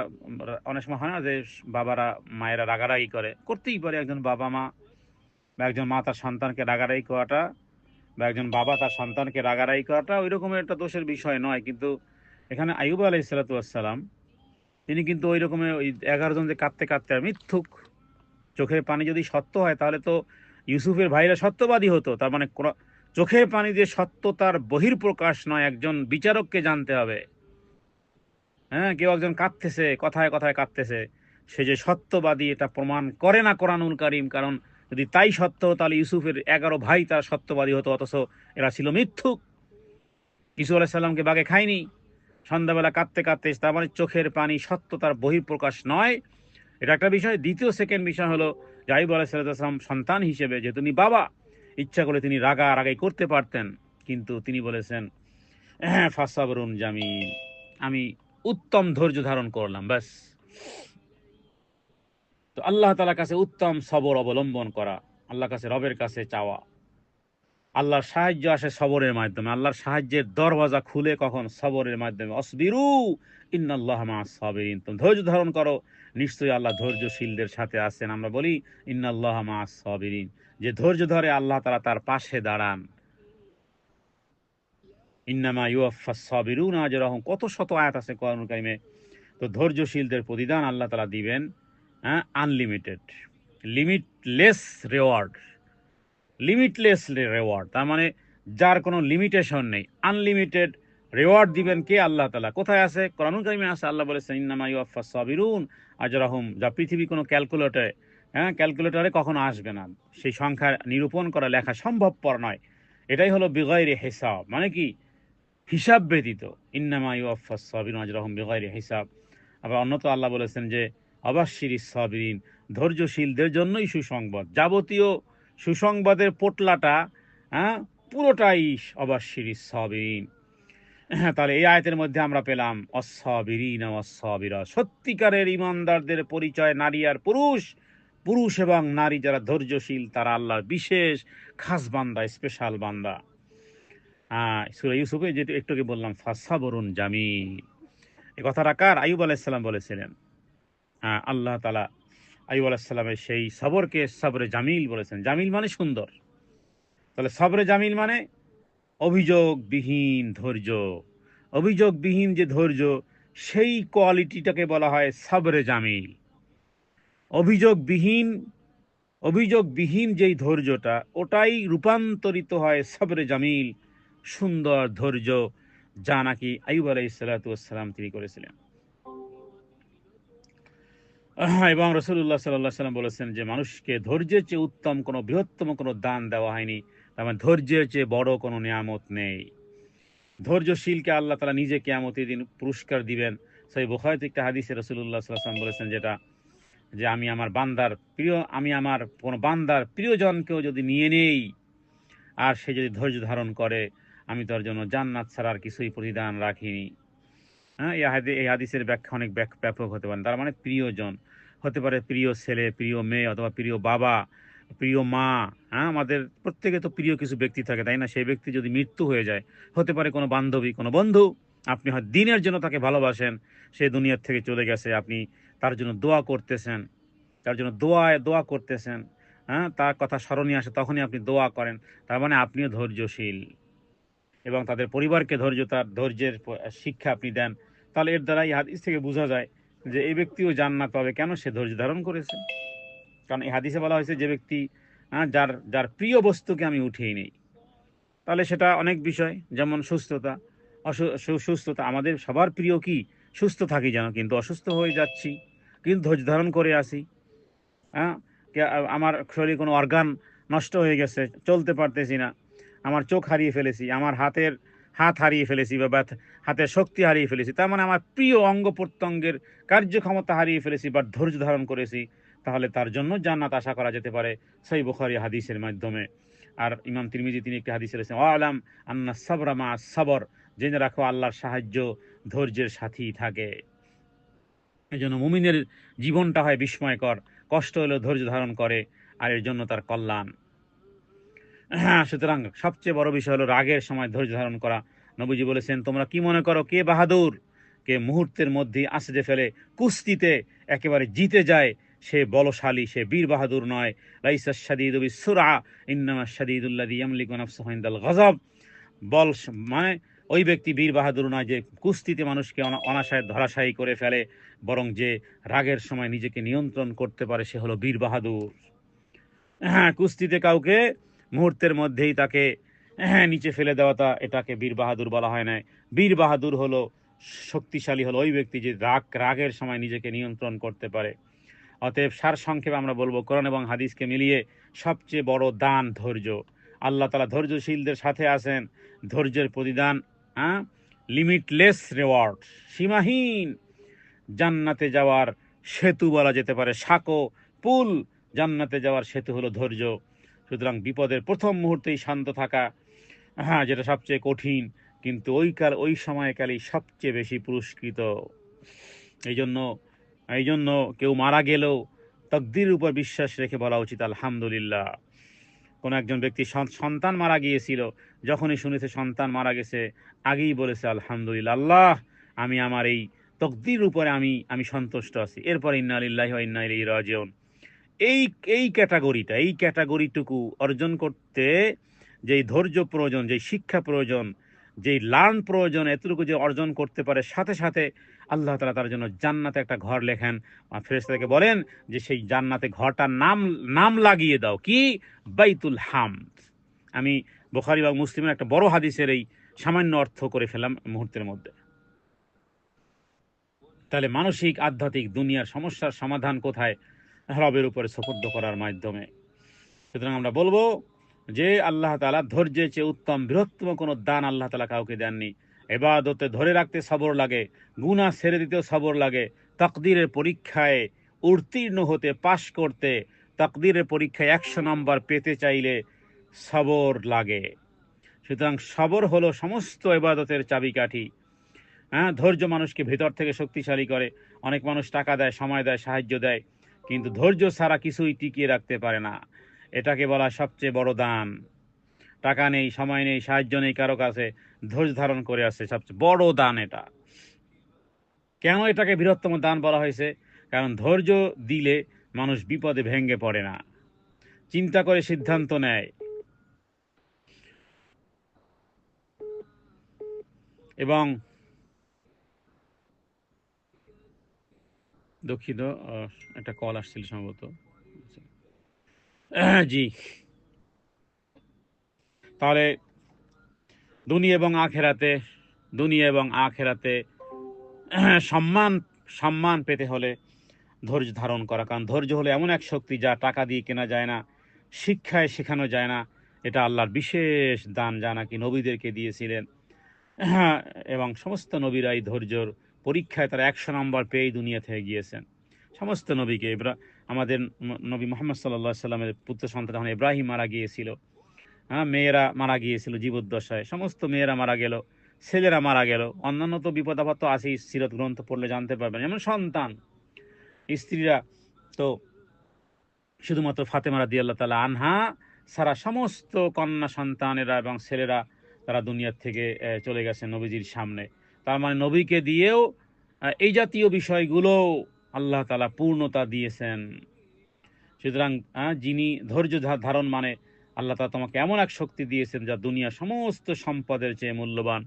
অনেক সময় হয় না যে বাবারা মায়েরা রাগারাগি করে, করতেই পারে, একজন বাবা মা বা একজন মা তার সন্তানকে রাগারাগি করাটা, বা একজন বাবা তার সন্তানকে রাগারাগি করাটা ওই রকমের একটা দোষের বিষয় নয়। কিন্তু এখানে আইয়ুব আলাইহিস সালাতু ওয়াস সালাম, তিনি কিন্তু ওই রকমের ওই 11 জন যে কাঁদতে কাঁদতে আর মিথ্যুক, চোখের পানি যদি সত্য হয় তাহলে তো ইউসুফের ভাইরা সত্যবাদী হতো। তার মানে চোখের পানি দিয়ে সত্যতার বহির্প্রকাশ নয়, একজন বিচারককে জানতে হবে। হ্যাঁ, কেউ একজন কাঁদতেছে, কথায় কথায় কাঁদতেছে, সে যে সত্যবাদী এটা প্রমাণ করে না কোরআনুল কারীম। কারণ যদি তাই সত্য তাহলে ইউসুফের 11 ভাই তারা সত্যবাদী হতো, অথচ এরা ছিল মিথ্যুক। ইউসুফ আলাইহিস সালামকে বাঘে খায়নি, সন্ধ্যাবেলা কাঁদতে কাঁদতে, তার মানে চোখের পানি সত্যতার বহির্প্রকাশ নয়, এটা একটা বিষয়। দ্বিতীয় সেকেন্ড বিষয় হলো যে আইয়ুব আলাইহিস সালাম সন্তান হিসেবে, যে তিনি বাবা, ইচ্ছা করে তিনি রাগারাগি করতে পারতেন, কিন্তু তিনি বলেছেন হ্যাঁ ফাসাবরুন জামিল, আমি উত্তম ধৈর্য ধারণ করলাম, ব্যাস। তো আল্লাহ তাআলার কাছে উত্তম সবর অবলম্বন করা, আল্লাহর কাছে, রবের কাছে চাওয়া। আল্লাহর সাহায্য আসে সবরের মাধ্যমে। আল্লাহর সাহায্যের দরওয়াজা খুলে কখন? সবরের মাধ্যমে। অসবিরু ইন্নাল্লাহা মাআস সাবিরিন, তুমি ধৈর্য ধারণ করো, নিশ্চয়ই আল্লাহ ধৈর্যশীলদের সাথে আছেন। আমরা বলি ইন্নাল্লাহা মাআস সাবিরিন, যে ধৈর্য ধরে আল্লাহ তাআলা তার পাশে দাঁড়ান। ইন্নামা ইউয়াফফাস সাবিরুনা আজরাহুম, কত শত আয়াত আছে কোরআনুল কারীমে। তো ধৈর্যশীলদের প্রতিদান আল্লাহ তাআলা দিবেন unlimited, limitless reward. Limitless reward, তার মানে যার কোনো লিমিটেশন নেই, আনলিমিটেড রেওয়ার্ড দিবেন কে? আল্লাহ তাআলা। কোথায় আছে? কোরআনুল কারীমে আছে। আল্লাহ বলেছেন ইন্নামা ইউয়াফফাস সাবিরুন আজরাহুম, যা পৃথিবী কোনো ক্যালকুলেটরে কখনো আসবে না। সেই সংখ্যা নিরূপণ করা, লেখা সম্ভবপর নয়। এটাই হলো বিগাইরি হিসাব, মানে কি? হিসাব ব্যতীত। ইন্নামা ইউয়াফফাস সাবিরুন আজরাহুম বিগাইরি হিসাব। আবার অন্যত আল্লাহ বলেছেন যে অবাশশিরিস সাবিরিন, ধৈর্যশীলদের জন্যই সুসংবাদ। যাবতীয় সুসংবাদের পোটলাটা, হ্যাঁ, পুরোটাই অবাশশিরিস সাবিরিন। হ্যাঁ, তাহলে এই আয়াতের মধ্যে আমরা পেলাম অস-সাবিরিন ওয়াস-সাবিরা, সত্যিকারের ঈমানদারদের পরিচয় নারী আর পুরুষ। পুরুষ এবং নারী যারা ধৈর্যশীল তারা আল্লাহর বিশেষ খাস বান্দা, স্পেশাল বান্দা। সূরা ইউসুফে যেটা একটু আগে বললাম ফাসাবরুন জামিল, এই কথাটা কার? আইয়ুব আলাইহিস সালাম বলেছিলেন। আল্লাহ তাআলা আইয়ুব আলাইহিস সালামের সেই সবরকে সবরে জামিল বলেছেন। জামিল মানে সুন্দর। তাহলে সবরে জামিল মানে অভিযোগবিহীন ধৈর্য। অভিযোগবিহীন যে ধৈর্য, সেই কোয়ালিটিটাকে বলা হয় সবরে জামিল। অভিযোগবিহীন অভিযোগবিহীন যেই ধৈর্যটা, ওটাই রূপান্তরিত হয় সবরে জামিল, সুন্দর ধৈর্য, যা নাকি আইয়ুব আলাইহিস সালাতু ওয়াস সালাম তিনি করেছিলেন। এবং রাসূলুল্লাহ সাল্লাল্লাহু আলাইহি ওয়াসাল্লাম বলেছেন যে মানুষকে ধৈর্যের চেয়ে উত্তম কোনো, বৃহত্তম কোনো দান দেওয়া হয়নি। তার মানে ধৈর্যের চেয়ে বড় কোনো নিয়ামত নেই। ধৈর্যশীলকে আল্লাহ তাআলা নিজে কিয়ামতের দিন পুরস্কার দিবেন। সহিহ বুখারীতে একটা হাদিসে রাসূলুল্লাহ সাল্লাল্লাহু আলাইহি ওয়াসাল্লাম বলেছেন যেটা, যে আমি আমার কোনো বান্দার প্রিয়জনকেও যদি নিয়ে নেই, আর সে যদি ধৈর্য ধারণ করে, আমি তার জন্য জান্নাত ছাড়া আর কিছুই প্রতিদান রাখিনি। হ্যাঁ, এই হাদিসের ব্যাখ্যা অনেক ব্যাপক হতে পারে। তার মানে প্রিয়জন হতে পারে প্রিয় ছেলে, প্রিয় মেয়ে, অথবা প্রিয় বাবা, প্রিয় মা। হ্যাঁ, আমাদের প্রত্যেকে তো প্রিয় কিছু ব্যক্তি থাকে, তাই না? সেই ব্যক্তি যদি মৃত্যু হয়ে যায়, হতে পারে কোনো বান্ধবী, কোনো বন্ধু, আপনি হয় দিনের জন্য তাকে ভালোবাসেন, সে দুনিয়ার থেকে চলে গেছে, আপনি তার জন্য দোয়া করতেছেন, তার জন্য দোয়া করতেছেন। হ্যাঁ, তার কথা স্মরণীয় আসে, তখনই আপনি দোয়া করেন। তার মানে আপনিও ধৈর্যশীল, এবং তাদের পরিবারকে ধৈর্যের শিক্ষা আপনি দেন। তাহলে এর দ্বারা এই হাদিস থেকে বোঝা যায় যে এই ব্যক্তিও জান্নাত পাবে। কেন? সে ধৈর্য ধারণ করেছে। কারণ এই হাদিসে বলা হয়েছে যে ব্যক্তি যার যার প্রিয় বস্তুকে আমি উঠিয়ে নেই, তাহলে সেটা অনেক বিষয়, যেমন সুস্থতা, সুস্থতা। আমাদের সবার প্রিয় কি? সুস্থ থাকি যেন, কিন্তু অসুস্থ হয়ে যাচ্ছি, কিন্তু ধৈর্য ধারণ করে আসি। হ্যাঁ, আমার শরীরে কোনো অর্গান নষ্ট হয়ে গেছে, চলতে পারতেছি না, আমার চোখ হারিয়ে ফেলেছি, আমার হাত হারিয়ে ফেলেছি, বা হাতের শক্তি হারিয়ে ফেলেছি, তার মানে আমার প্রিয় অঙ্গ প্রত্যঙ্গের কার্যক্ষমতা হারিয়ে ফেলেছি, বা ধৈর্য ধারণ করেছি, তাহলে তার জন্য জান্নাত আশা করা যেতে পারে সহিহ বুখারী হাদিসের মাধ্যমে। আর ইমাম তিরমিজি তিনি একটি হাদিসে বলেছেন ওয়ালাম আন্না সাবরা মা সাবর, জেনে রাখো আল্লাহর সাহায্য ধৈর্যের সাথেই থাকে। এই জন্য মুমিনের জীবনটা হয় বিস্ময়কর, কষ্ট হলেও ধৈর্য ধারণ করে, আর এর জন্য তার কল্যাণ। হ্যাঁ, সুতরাং সবচেয়ে বড় বিষয় হলো রাগের সময় ধৈর্য ধারণ করা। নবীজি বলেছেন, তোমরা কি মনে করো কে বাহাদুর? কে মুহূর্তের মধ্যে আসজে ফেলে কুস্তিতে একেবারে জিতে যায়, সে বলশালী, সে বীর বাহাদুর নয়। লাইসা শাদীদু বিসসুরআ ইন্নামা শাদীদুল্লাযী ইয়ামলিকু নাফসাহু ইনদাল গযব। বল মানে ওই ব্যক্তি বীর বাহাদুর নয় যে কুস্তিতে মানুষকে অনাশায় ধরাশায়ী করে ফেলে, বরং যে রাগের সময় নিজেকে নিয়ন্ত্রণ করতে পারে, সে হলো বীর বাহাদুর। হ্যাঁ, কুস্তিতে কাউকে মুহূর্তের মধ্যেই তাকে নিচে ফেলে দেওয়াটা, এটাকে বীর বাহাদুর বলা হয় না। বীর বাহাদুর হলো, শক্তিশালী হলো ওই ব্যক্তি যে রাগের সময় নিজেকে নিয়ন্ত্রণ করতে পারে। অতএব সার সংক্ষেপে আমরা বলবো, কোরআন এবং হাদিসকে মিলিয়ে সবচেয়ে বড় দান ধৈর্য। আল্লাহ তাআলা ধৈর্যশীলদের সাথে আছেন। ধৈর্যের প্রতিদান, লিমিটলেস রেওয়ার্ড, সীমাহীন জান্নাতে যাওয়ার সেতু বলা যেতে পারে, সাঁকো, পুল, জান্নাতে যাওয়ার সেতু হলো ধৈর্য। সুতরাং বিপদের প্রথম মুহূর্তেই শান্ত থাকা, হ্যাঁ, যেটা সবচেয়ে কঠিন, কিন্তু ওই সময়কালেই সবচেয়ে বেশি পুরস্কৃত। এই জন্য এই জন্য কেউ মারা গেলেও তকদির উপর বিশ্বাস রেখে বলা উচিত আলহামদুলিল্লাহ। কোনো একজন ব্যক্তি সন্তান মারা গিয়েছিল, যখনই শুনেছে সন্তান মারা গেছে, আগেই বলেছে আলহামদুলিল্লাহ, আল্লাহ আমি আমার এই তকদির উপরে আমি আমি সন্তুষ্ট আছি। এরপর ইন্না লিল্লাহি ওয়া ইন্না ইলাইহি রাজিউন। এই এই ক্যাটাগরিটুকু অর্জন করতে যেই ধৈর্য প্রয়োজন, যেই শিক্ষা প্রয়োজন, যেই লার্ন প্রয়োজন, এতটুকু যে অর্জন করতে পারে, সাথে সাথে আল্লাহ তাআলা তার জন্য জান্নাতে একটা ঘর লেখেন। ফেরেশতাকে বলেন যে সেই জান্নাতে ঘরটার নাম নাম লাগিয়ে দাও, কি? বাইতুল হামদ। আমি বুখারী বা মুসলিমের একটা বড় হাদিসের এই সামান্য অর্থ করে ফেললাম মুহূর্তের মধ্যে। তাহলে মানসিক আধ্যাত্মিক দুনিয়ার সমস্যার সমাধান কোথায়? রবের উপরে সুপুর্দ করার মাধ্যমে। সুতরাং আমরা বলবো যে আল্লাহ তাআলা ধৈর্যের চেয়ে উত্তম বৃহত্তম কোনো দান আল্লাহ তাআলা কাউকে দেননি। ইবাদতে ধরে রাখতে সবর লাগে, গুনাহ ছেড়ে দিতেও সবর লাগে, তাকদীরের পরীক্ষায় উত্তীর্ণ হতে, পাশ করতে, তাকদীরের পরীক্ষায় 100 নম্বর পেতে চাইলে সবর লাগে। সুতরাং সবর হলো সমস্ত ইবাদতের চাবিকাঠি। হ্যাঁ, ধৈর্য মানুষকে ভেতর থেকে শক্তিশালী করে। অনেক মানুষ টাকা দেয়, সময় দেয়, সাহায্য দেয়, কিন্তু ধৈর্য ছাড়া কিছুই টিকিয়ে রাখতে পারে না। এটাকে বলা সবচেয়ে বড় দান। টাকা নেই, সময় নেই, সাহায্য নেই কারো কাছে, ধৈর্য ধারণ করে আসছে, সবচেয়ে বড় দান এটা। কেন এটাকে বৃহত্তম দান বলা হয়েছে? কারণ ধৈর্য দিলে মানুষ বিপদে ভেঙে পড়ে না, চিন্তা করে সিদ্ধান্ত নেয়। এবং দুঃখিত, একটা কল আসছিল সম্ভবত। জি, তাহলে দুনিয়া এবং আখেরাতে সম্মান সম্মান পেতে হলে ধৈর্য ধারণ করা। কারণ ধৈর্য হলো এমন এক শক্তি যা টাকা দিয়ে কেনা যায় না, শিক্ষায় শেখানো যায় না। এটা আল্লাহর বিশেষ দান, যা নাকি নবীদেরকে দিয়েছিলেন। হ্যাঁ, এবং সমস্ত নবীরা এই ধৈর্যর পরীক্ষায় তারা 100 নম্বর পেয়ে দুনিয়া থেকে গিয়েছেন। সমস্ত নবীকে আমাদের নবী মুহাম্মদ সাল্লাল্লাহু আলাইহি সাল্লামের পুত্র সন্তান যখন ইব্রাহিম মারা গিয়েছিল, হ্যাঁ, মেয়েরা মারা গিয়েছিল জীবদ্দশায়, সমস্ত মেয়েরা মারা গেল, ছেলেরা মারা গেল। অন্যান্য তো বিপদ আপদ তো আছেই, সিরত গ্রন্থ পড়লে জানতে পারবেন। যেমন সন্তান, স্ত্রীরা তো শুধুমাত্র ফাতেমা রাদিয়াল্লাহু তাআলা আনহা সারা সমস্ত কন্যা সন্তানেরা এবং ছেলেরা তারা দুনিয়ার থেকে চলে গেছে নবীজির সামনে। তার মানে নবীকে দিয়েও এই জাতীয় বিষয়গুলো আল্লাহ তাআলা পূর্ণতা দিয়েছেন। সুতরাং যিনি ধৈর্য ধারণ, মানে আল্লাহ তাআলা তোমাকে এমন এক শক্তি দিয়েছেন যা দুনিয়া সমস্ত সম্পদের চেয়ে মূল্যবান।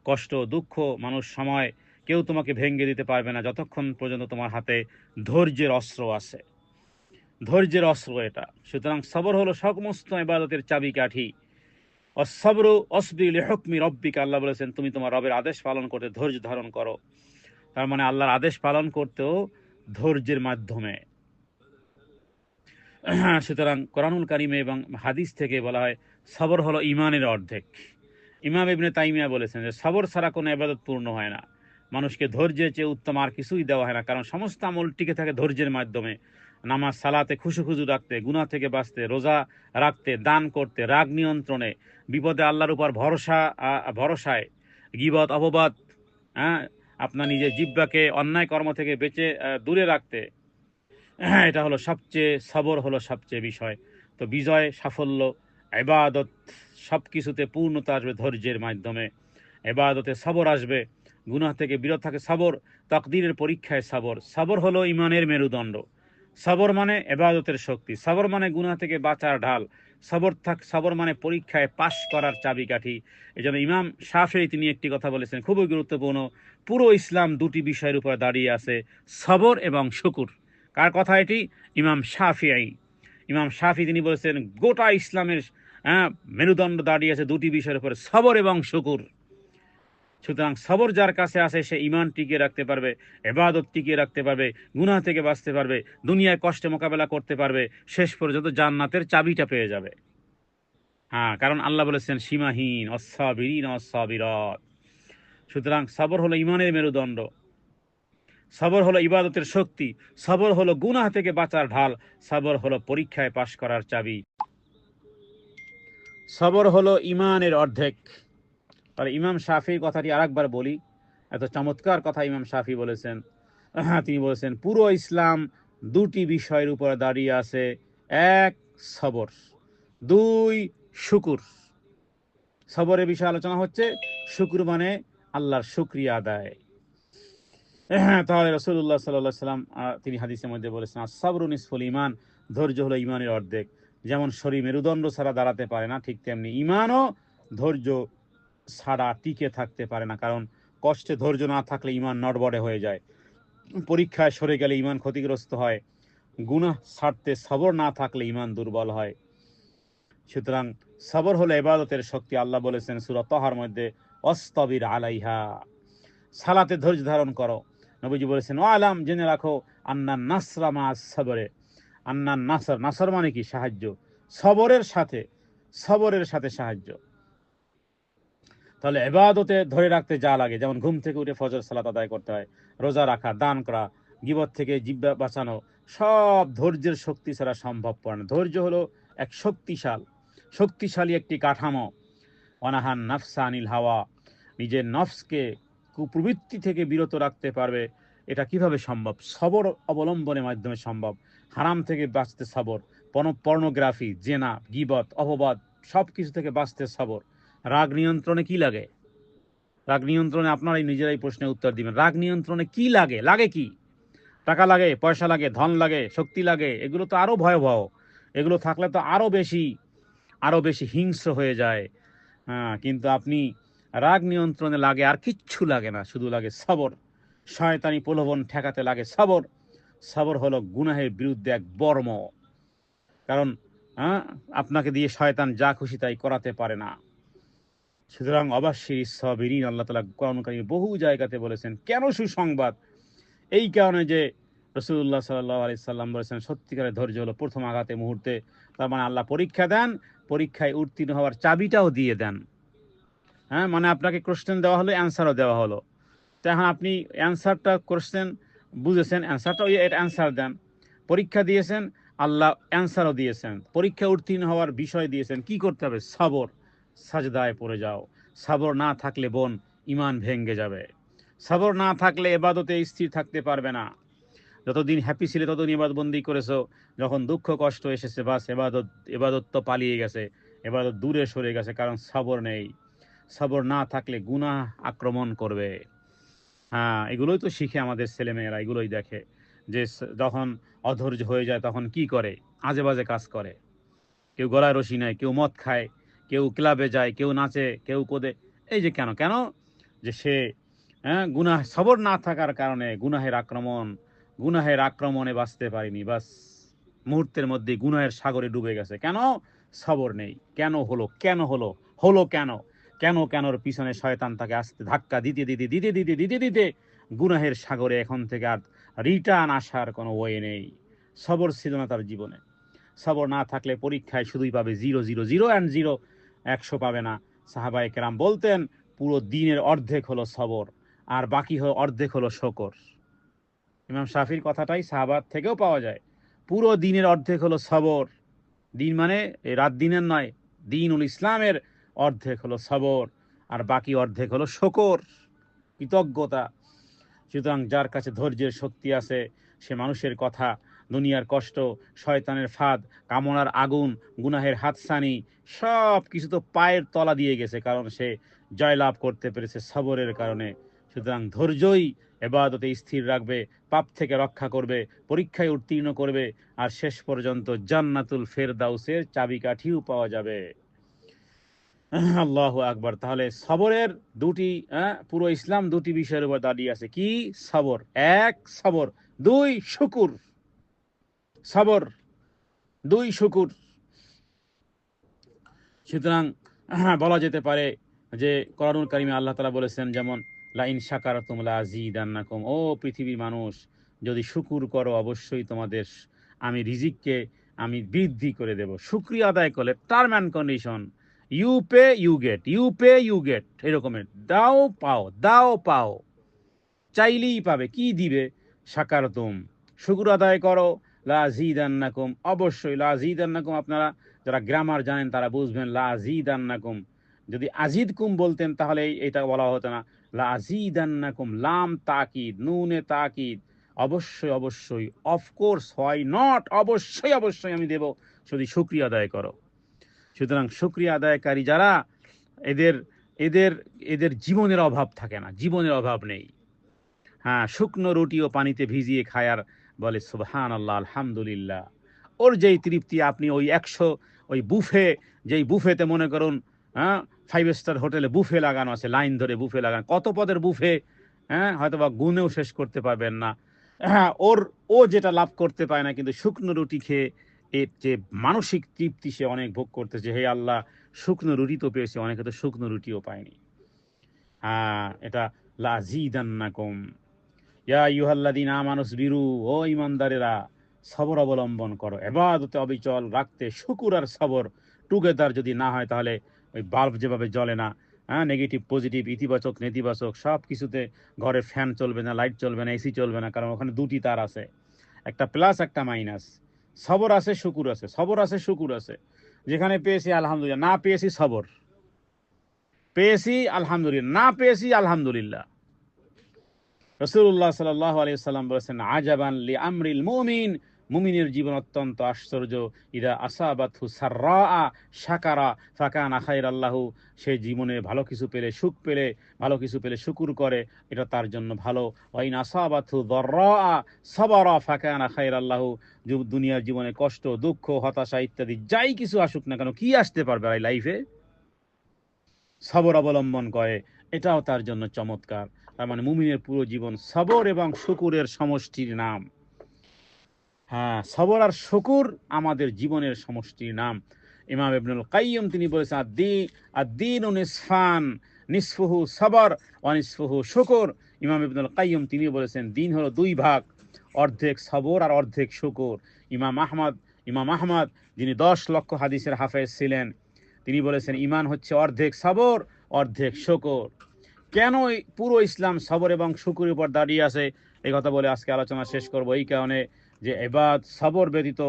কষ্ট, দুঃখ, মানুষ, সময় কেউ তোমাকে ভেঙে দিতে পারবে না যতক্ষণ পর্যন্ত তোমার হাতে ধৈর্যের অস্ত্র আছে। ধৈর্যের অস্ত্র এটা। সুতরাং সবর হলো সমস্ত ইবাদতের চাবিকাঠি। অসবরু অসবির লিহুকমি রব্বিকা, আল্লাহ বলেছেন তুমি তোমার রবের আদেশ পালন করতে ধৈর্য ধারণ করো। তার মানে আল্লাহর আদেশ পালন করতেও ধৈর্যের মাধ্যমে। সুতরাং কোরআনুল কারিমে এবং হাদিস থেকে বলা হয় সবর হলো ঈমানের অর্ধেক। ইমাম ইবনে তাইমিয়া বলেছেন যে সবর ছাড়া কোনো ইবাদত পূর্ণ হয় না। মানুষকে ধৈর্যের চেয়ে উত্তম আর কিছুই দেওয়া হয় না, কারণ সমস্ত আমল টিকে থাকে ধৈর্যের মাধ্যমে। নামাজ, সালাতে খুশু রাখতে, গুনাহ থেকে বাঁচতে, রোজা রাখতে, দান করতে, রাগ নিয়ন্ত্রণে, বিপদে আল্লাহর উপর ভরসায়, গীবত, অপবাদ, হ্যাঁ, আপনার নিজের জিহ্বাকে অন্যায় কর্ম থেকে বেঁচে দূরে রাখতে। হ্যাঁ, এটা হলো সবচেয়ে, সবর হলো সবচেয়ে বিষয়। তো বিজয়, সাফল্য, ইবাদত সব কিছুতে পূর্ণতা আসবে ধৈর্যের মাধ্যমে। ইবাদতে সবর আসবে, গুনাহ থেকে বিরত থাকে সবর, তাকদীরের পরীক্ষায় সবর। সবর হলো ঈমানের মেরুদণ্ড। সবর মানে ইবাদতের শক্তি, সবর মানে গুনাহ থেকে বাঁচার ঢাল, সবর মানে পরীক্ষায় পাশ করার চাবিকাঠি। এজন্য ইমাম শাফিঈ তিনি একটি কথা বলেছেন খুবই গুরুত্বপূর্ণ, পুরো ইসলাম দুটি বিষয়ের উপর দাঁড়িয়ে আছে, সবর এবং শুকুর। কার কথা এটি? ইমাম শাফিঈ। ইমাম শাফিঈ তিনি বলেছেন গোটা ইসলামের মেরুদণ্ড দাঁড়িয়ে আছে দুটি বিষয়ের উপরে, সবর এবং শুকুর। সুতরাং সবর যার কাছে আছে সে ঈমান টিকিয়ে রাখতে পারবে, ইবাদত টিকিয়ে রাখতে পারবে, গুনাহ থেকে বাঁচতে পারবে, দুনিয়ায় কষ্টে মোকাবেলা করতে পারবে, শেষ পর্যন্ত জান্নাতের চাবিটা পেয়ে যাবে। হ্যাঁ, কারণ আল্লাহ বলেছেন সীমাহীন অস্সাবিরিন অস্সাবিরাত। সুতরাং সবর হলো ঈমানের মেরুদণ্ড। সবর হলো ইবাদতের শক্তি, সবর হলো গুনাহ থেকে বাঁচার ঢাল, সবর হলো পরীক্ষায় পাশ করার চাবি, সবর হলো ইমানের অর্ধেক। তাহলে ইমাম শাফির কথাটি আরেকবার বলি, এত চমৎকার কথা ইমাম শাফি বলেছেন। তিনি বলেছেন পুরো ইসলাম দুটি বিষয়ের উপর দাঁড়িয়ে আছে। এক, সবর। দুই, শুকুর। সবরের বিষয়ে আলোচনা হচ্ছে, শুকুর মানে আল্লাহর শুকরিয়া আদায়। তাহলে রাসূলুল্লাহ সাল্লাল্লাহু আলাইহি সাল্লাম তিনি হাদিসের মধ্যে বলেছেন আস-সাবরু নিসফুল ঈমান, ধৈর্য হলো ঈমানের অর্ধেক। যেমন শরীর মেরুদণ্ড ছাড়া দাঁড়াতে পারে না, ঠিক তেমনি ঈমানও ধৈর্য ছাড়া টিকে থাকতে পারে না। কারণ কষ্টে ধৈর্য না থাকলে ঈমান নড়বড়ে হয়ে যায়, পরীক্ষায় সরে গেলে ঈমান ক্ষতিগ্রস্ত হয়, গুনাহ ছাড়তে সবর না থাকলে ঈমান দুর্বল হয়। সুতরাং সবর হলো ইবাদতের শক্তি। আল্লাহ বলেছেন সূরা তাহার মধ্যে অস্তাবির আলাইহা, সালাতে ধৈর্য ধারণ করো। নবীজি বলেছেন ও আলাম, জেনে রাখো, আন্নান নাসরা মা সবরে, আন্নান নাসর, নাসর মানে কি? সাহায্য। সবরের সাথে, সবরের সাথে সাহায্য। তাহলে ইবাদতে ধরে রাখতে যা লাগে, যেমন ঘুম থেকে উঠে ফজর সালাত আদায় করতে হয়, রোজা রাখা, দান করা, গীবত থেকে জিহ্বা বাঁচানো, সব ধৈর্যের শক্তি ছাড়া সম্ভবপর না। ধৈর্য হলো এক শক্তিশালী একটি কাঠামো। অনাহান নাফসা আনিল হাওয়া, নিজের নফসকে কুপ্রবৃত্তি থেকে বিরত রাখতে পারবে। এটা কিভাবে সম্ভব? সবর অবলম্বনের মাধ্যমে সম্ভব। হারাম থেকে বাঁচতে সবর, পর্নোগ্রাফি, জেনা, গীবত, অপবাদ, সব কিছু থেকে বাঁচতে সবর। রাগ নিয়ন্ত্রণে কি লাগে? রাগ নিয়ন্ত্রণে আপনারাই নিজেরাই প্রশ্নের উত্তর দিবেন। রাগ নিয়ন্ত্রণে কি লাগে? লাগে কি? টাকা লাগে, পয়সা লাগে, ধন লাগে, শক্তি লাগে। এগুলো তো আরো ভয়াবহ। এগুলো থাকলে তো আরো বেশি হিংস্র হয়ে যায়। হ্যাঁ, কিন্তু আপনি রাগ নিয়ন্ত্রণে লাগে আর কিচ্ছু লাগে না, শুধু লাগে সবর। শয়তানি প্রলোভন ঠেকাতে লাগে সবর। সবর হলো গুনাহের বিরুদ্ধে এক বর্ম। কারণ হ্যাঁ, আপনাকে দিয়ে শয়তান যা খুশি তাই করাতে পারে না। সুতরাং অবশ্যই সাবিরিন, আল্লাহ তাআলা কোরআন কারীমে বহু জায়গাতে বলেছেন। কেন সুসংবাদ? এই কারণে যে রাসূলুল্লাহ সাল্লাল্লাহু আলাইহি সাল্লাম বলেছেন সত্যিকারের ধৈর্য হলো প্রথম আঘাতে মুহূর্তে। তার মানে আল্লাহ পরীক্ষা দেন, পরীক্ষায় উত্তীর্ণ হওয়ার চাবিটাও দিয়ে দেন। হ্যাঁ, মানে আপনাকে কোশ্চেন দেওয়া হলো, অ্যান্সারও দেওয়া হলো। তো এখন আপনি অ্যান্সারটা, কোশ্চেন বুঝেছেন, অ্যান্সারটা এর অ্যান্সার দেন। পরীক্ষা দিয়েছেন, আল্লাহ অ্যান্সারও দিয়েছেন, পরীক্ষা উত্তীর্ণ হওয়ার বিষয় দিয়েছেন। কি করতে হবে? সবর। সাজদায় পড়ে যাও। সবর না থাকলে বোন ঈমান ভেঙ্গে যাবে। সবর না থাকলে ইবাদতে স্থির থাকতে পারবে না। যতদিন হ্যাপি ছিলে ততদিন ইবাদতবন্দি করেছো, যখন দুঃখ কষ্ট এসেছে বাস ইবাদত তো পালিয়ে গেছে, ইবাদত দূরে সরে গেছে, কারণ সবর নেই। সবর না থাকলে গুনাহ আক্রমণ করবে। হ্যাঁ, এগুলোই তো শিখে আমাদের ছেলেমেয়েরা, এগুলোই দেখে যে যখন অধৈর্য হয়ে যায় তখন কি করে? আজে বাজে কাজ করে। কেউ গলায় রশি নেয়, কেউ মদ খায়, কেউ ক্লাবে যায়, কেউ নাচে, কেউ কোদে। এই যে কেন কেন? যে সে গুনাহ, সবর না থাকার কারণে গুনাহের আক্রমণে বাঁচতে পারেনি, বাস মুহূর্তের মধ্যে গুনাহের সাগরে ডুবে গেছে। কেন? সবর নেই। কেন হলো, কেন হলো, হলো কেন, কেনর পিছনে শয়তান তাকে আস্তে ধাক্কা দিতে দিতে দিতে দিতে দিতে দিতে গুনাহের সাগরে এখন থেকে আর রিটার্ন আসার কোনো ওয়ে নেই। সবর ছিল না তার জীবনে। সবর না থাকলে পরীক্ষায় শুধুই পাবে 0 0 0 অ্যান্ড 0, 100 পাবে না। সাহাবায়ে কেরাম বলতেন পুরো দিনের অর্ধেক হলো সবর, আর বাকি অর্ধেক হলো শকর। ইমাম শাফির কথাটাই সাহাবার থেকেও পাওয়া যায়। পুরো দিনের অর্ধেক হলো সবর। দিন মানে এই রাত দিনের নয়, দিনুল ইসলামের অর্ধেক হলো সবর, আর বাকি অর্ধেক হলো শকর, কৃতজ্ঞতা। সুতরাং যার কাছে ধৈর্যের শক্তি আছে, সে মানুষের কথা, দুনিয়ার কষ্ট, শয়তানের ফাঁদ, কামনার আগুন, গুনাহের হাতছানি, সব কিছু তো পায়ের তলা দিয়ে গেছে, কারণ সে জয়লাভ করতে পেরেছে সবরের কারণে। সুতরাং ধৈর্যই ইবাদতে স্থির রাখবে, পাপ থেকে রক্ষা করবে, পরীক্ষায় উত্তীর্ণ করবে, আর শেষ পর্যন্ত জান্নাতুল ফেরদাউসের চাবিকাঠিও পাওয়া যাবে। আল্লাহু আকবার। তাহলে সবরের দুটি, পুরো ইসলাম দুটি বিষয়ের উপর দাঁড়িয়ে আছে। কি? সবর। এক, সবর। দুই, শুকুর। সবর, দুই, শুকুর। সুতরাং বলা যেতে পারে যে কোরআনুল কারীমে আল্লাহ তাআলা বলেছেন, যেমন লাইন শাকারতুম লাযীদান্নাকুম, ও পৃথিবীর মানুষ, যদি শুকুর করো অবশ্যই তোমাদের আমি রিজিককে আমি বৃদ্ধি করে দেব। শুকরিয়া আদায় করলে term and condition, you pay you get, you pay you get, এরকমের। দাও পাও, দাও পাও, চাইলেই পাবে। কি দিবে? শাকারতুম, শুকর আদায় করো, লাযীদান্নাকুম, অবশ্যই লাযীদান্নাকুম, আপনারা যারা গ্রামার জানেন তারা বুঝবেন, লাযীদান্নাকুম, যদি আজিদকুম বলতেন তাহলে এটা বলা হতো না। লাযীদান্নাকুম, লাম তাকিদ, নুনে তাকিদ, অবশ্যই অবশ্যই, অফকোর্স, হয় নট, অবশ্যই অবশ্যই আমি দেব, শুধু শুকরিয়া আদায় করো। সুতরাং শুকরিয়া আদায়কারী যারা, এদের এদের এদের জীবনের অভাব থাকে না, জীবনের অভাব নেই। হ্যাঁ, শুকনো রুটি ও পানিতে ভিজিয়ে খায় আর বলে সুবহানাল্লাহ, আলহামদুলিল্লাহ। ওর যেই তৃপ্তি, আপনি ওই 100, ওই বুফে, যেই বুফেতে মনে করুন, হ্যাঁ, 5 স্টার হোটেলে বুফে লাগানো আছে, লাইন ধরে বুফে লাগানো, কত পদের বুফে, হ্যাঁ, হয়তো বা গুনেও শেষ করতে পারবেন না। হ্যাঁ, ও যেটা লাভ করতে পায় না, কিন্তু শুকনো রুটি খেয়ে এর যে মানসিক তৃপ্তি সে অনেক ভোগ করতেছে। হে আল্লাহ, শুকনো রুটি তো পেয়েছে, অনেকে তো শুকনো রুটিও পায়নি। হ্যাঁ, এটা লাযীদান্নাকুম, ইয়া আইয়ুহাল্লাযীনা আমানুসবিরু, ও ঈমানদারেরা সবর অবলম্বন করো, ইবাদতে অবিচল রাখতে শুকর আর সবর টুগেদার যদি না হয় তাহলে ওই বাল্ব যেভাবে জ্বলে না, হ্যাঁ, নেগেটিভ পজিটিভ, ইতিবাচক নেতিবাচক সব কিছুতে, ঘরে ফ্যান চলবে না, লাইট চলবে না, এসি চলবে না, কারণ ওখানে দুটি তার আছে, একটা প্লাস একটা মাইনাস। সবর আছে শুকুর আছে, সবর আছে শুকুর আছে। যেখানে পেয়েছি আলহামদুলিল্লাহ, না পেয়েছি সবর, পেয়েছি আলহামদুলিল্লাহ, না পেয়েছি আলহামদুলিল্লাহ। রাসূলুল্লাহ সাল্লাল্লাহু আলাইহি ওয়াসাল্লাম বলেছেন, আজাবান লি আমরিল মুমিন, মুমিনের জীবন অত্যন্ত আশ্চর্য, ইদা আসাবাতহু সাররা শাকারা ফাকানা খায়রাল্লাহু, সে জীবনে ভালো কিছু পেলে, সুখ পেলে, ভালো কিছু পেলে শুকুর করে, এটা তার জন্য ভালো। ওয়া ইন আসাবাতহু দাররা সাবারা ফাকানা খায়রাল্লাহু, দুনিয়ার জীবনে কষ্ট, দুঃখ, হতাশা ইত্যাদি যাই কিছু আসুক না কেন, কি আসতে পারবে এই লাইফে, সবর অবলম্বন করে, এটাও তার জন্য চমৎকার। তার মানে মুমিনের পুরো জীবন সবর এবং শুকুরের সমষ্টির নাম। হ্যাঁ, সবর আর শুকুর আমাদের জীবনের সমষ্টির নাম। ইমাম ইবনুল কাইয়্যিম তিনি বলেছেন, আদ-দীনু নিসফান, নিসফুহু সবর ওয়া নিসফুহু শুকুর। ইমাম ইবনুল কাইয়্যিম তিনি বলেছেন, দিন হলো দুই ভাগ, অর্ধেক সবর আর অর্ধেক শুকুর। ইমাম আহমদ যিনি 10 লক্ষ হাদিসের হাফেজ ছিলেন, তিনি বলেছেন, ঈমান হচ্ছে অর্ধেক সবর অর্ধেক শুকর। কেন পুরো ইসলাম সবর এবং শুকরের উপর দাঁড়িয়ে আছে, এই কথা বলে আজকে আলোচনা শেষ করব। এই কারণে যে সবর ব্যতীত,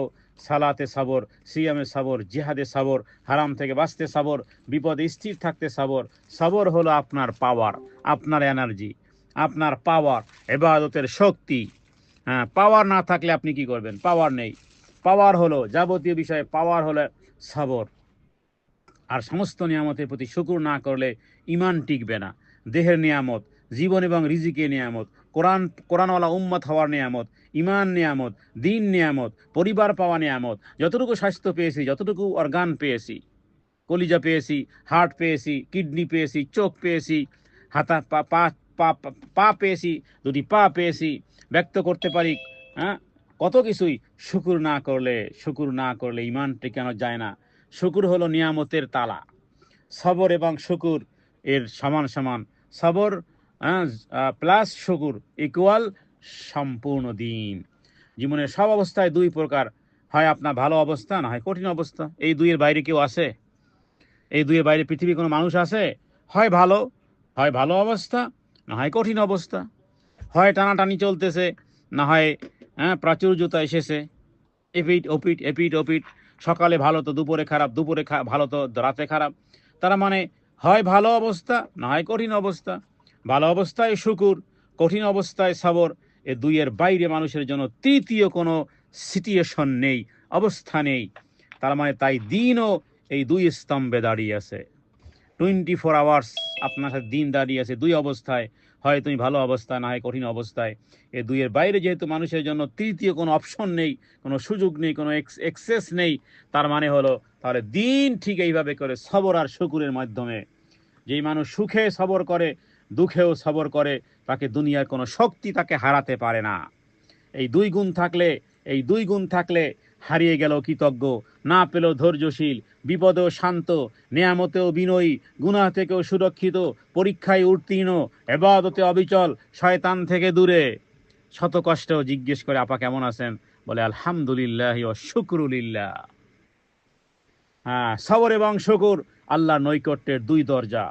সালাতে সবর, সিয়ামে সবর, জিহাদে সবর, হারাম থেকে বাঁচতে সবর, বিপদে স্থির থাকতে সবর। সবর হলো আপনার পাওয়ার, আপনার এনার্জি, আপনার পাওয়ার, ইবাদতের শক্তি। হ্যাঁ, পাওয়ার না থাকলে আপনি কি করবেন? পাওয়ার নেই। পাওয়ার হলো যাবতীয় বিষয়ে, পাওয়ার হলো সবর। আর সমস্ত নিয়ামতের প্রতি শুকর না করলে ঈমান টিকবে না। দেহের নিয়ামত, জীবন এবং রিজিকের নিয়ামত, কোরআনওয়ালা উম্মত হওয়ার নিয়ামত, ঈমান নিয়ামত, দ্বীন নিয়ামত, পরিবার পাওয়া নিয়ামত, যতটুকু স্বাস্থ্য পেয়েছি, যতটুকু অর্গান পেয়েছি, কলিজা পেয়েছি, হার্ট পেয়েছি, কিডনি পেয়েছি, চোখ পেয়েছি, হাতা পা পা পা পা পেয়েছি, দুটি পা পেয়েছি, ব্যক্ত করতে পারি, হ্যাঁ, কত কিছুই। শুকুর না করলে ঈমান টিকানো যায় না। শুকুর হলো নিয়ামতের তালা। সবর এবং শুকুর এর সমান সমান। সবর প্লাস শুকুর ইকুয়াল সম্পূর্ণ দিন। জীবনের সব অবস্থায় দুই প্রকার, হয় আপনার ভালো অবস্থা, না হয় কঠিন অবস্থা। এই দুইয়ের বাইরে কেউ আছে? এই দুইয়ের বাইরে পৃথিবী কোনো মানুষ আছে? হয় ভালো অবস্থা, না হয় কঠিন অবস্থা। হয় টানাটানি চলতেছে, না হয় প্রাচুর্যতা এসেছে, এপিট ওপিট এপিট ওপিট। সকালে ভালো তো দুপুরে খারাপ, দুপুরে ভালো তো রাতে খারাপ। তারা মানে হয় ভালো অবস্থা, না হয় কঠিন অবস্থা। ভালো অবস্থায় শুকুর, কঠিন অবস্থায় সবর। এ দুইয়ের বাইরে মানুষের জন্য তৃতীয় কোনো সিচুয়েশন নেই, অবস্থা নেই। তার মানে তাই দিনও এই দুই স্তম্ভে দাঁড়িয়ে আছে। 24 আওয়ার্স আপনার সাথে দিন দাঁড়িয়ে আছে দুই অবস্থায়, হয় তুমি ভালো অবস্থায়, না হয় কঠিন অবস্থায়। এই দুইয়ের বাইরে যেহেতু মানুষের জন্য তৃতীয় কোনো অপশন নেই, কোনো সুযোগ নেই, কোনো এক্সেস নেই, তার মানে হলো তাহলে দিন ঠিক এইভাবে করে সবর আর শুকুরের মাধ্যমে। যেই মানুষ সুখে সবর করে, দুঃখেও সবর করে, তাকে দুনিয়ার কোনো শক্তি তাকে হারাতে পারে না। এই দুই গুণ থাকলে হারিয়ে গেল কৃতজ্ঞ, না পেল ধৈর্যশীল, বিপদেও শান্ত, নেয়ামতেও বিনয়ী, গুনাহ থেকেও সুরক্ষিত, পরীক্ষায় উত্তীর্ণ, ইবাদতে অবিচল, শয়তান থেকে দূরে। শত কষ্টেও জিজ্ঞেস করে, আপা কেমন আছেন? বলে আলহামদুলিল্লাহ ও শুকরুলিল্লাহ। হ্যাঁ, সবর এবং শুকুর আল্লাহর নৈকট্যের দুই দরজা।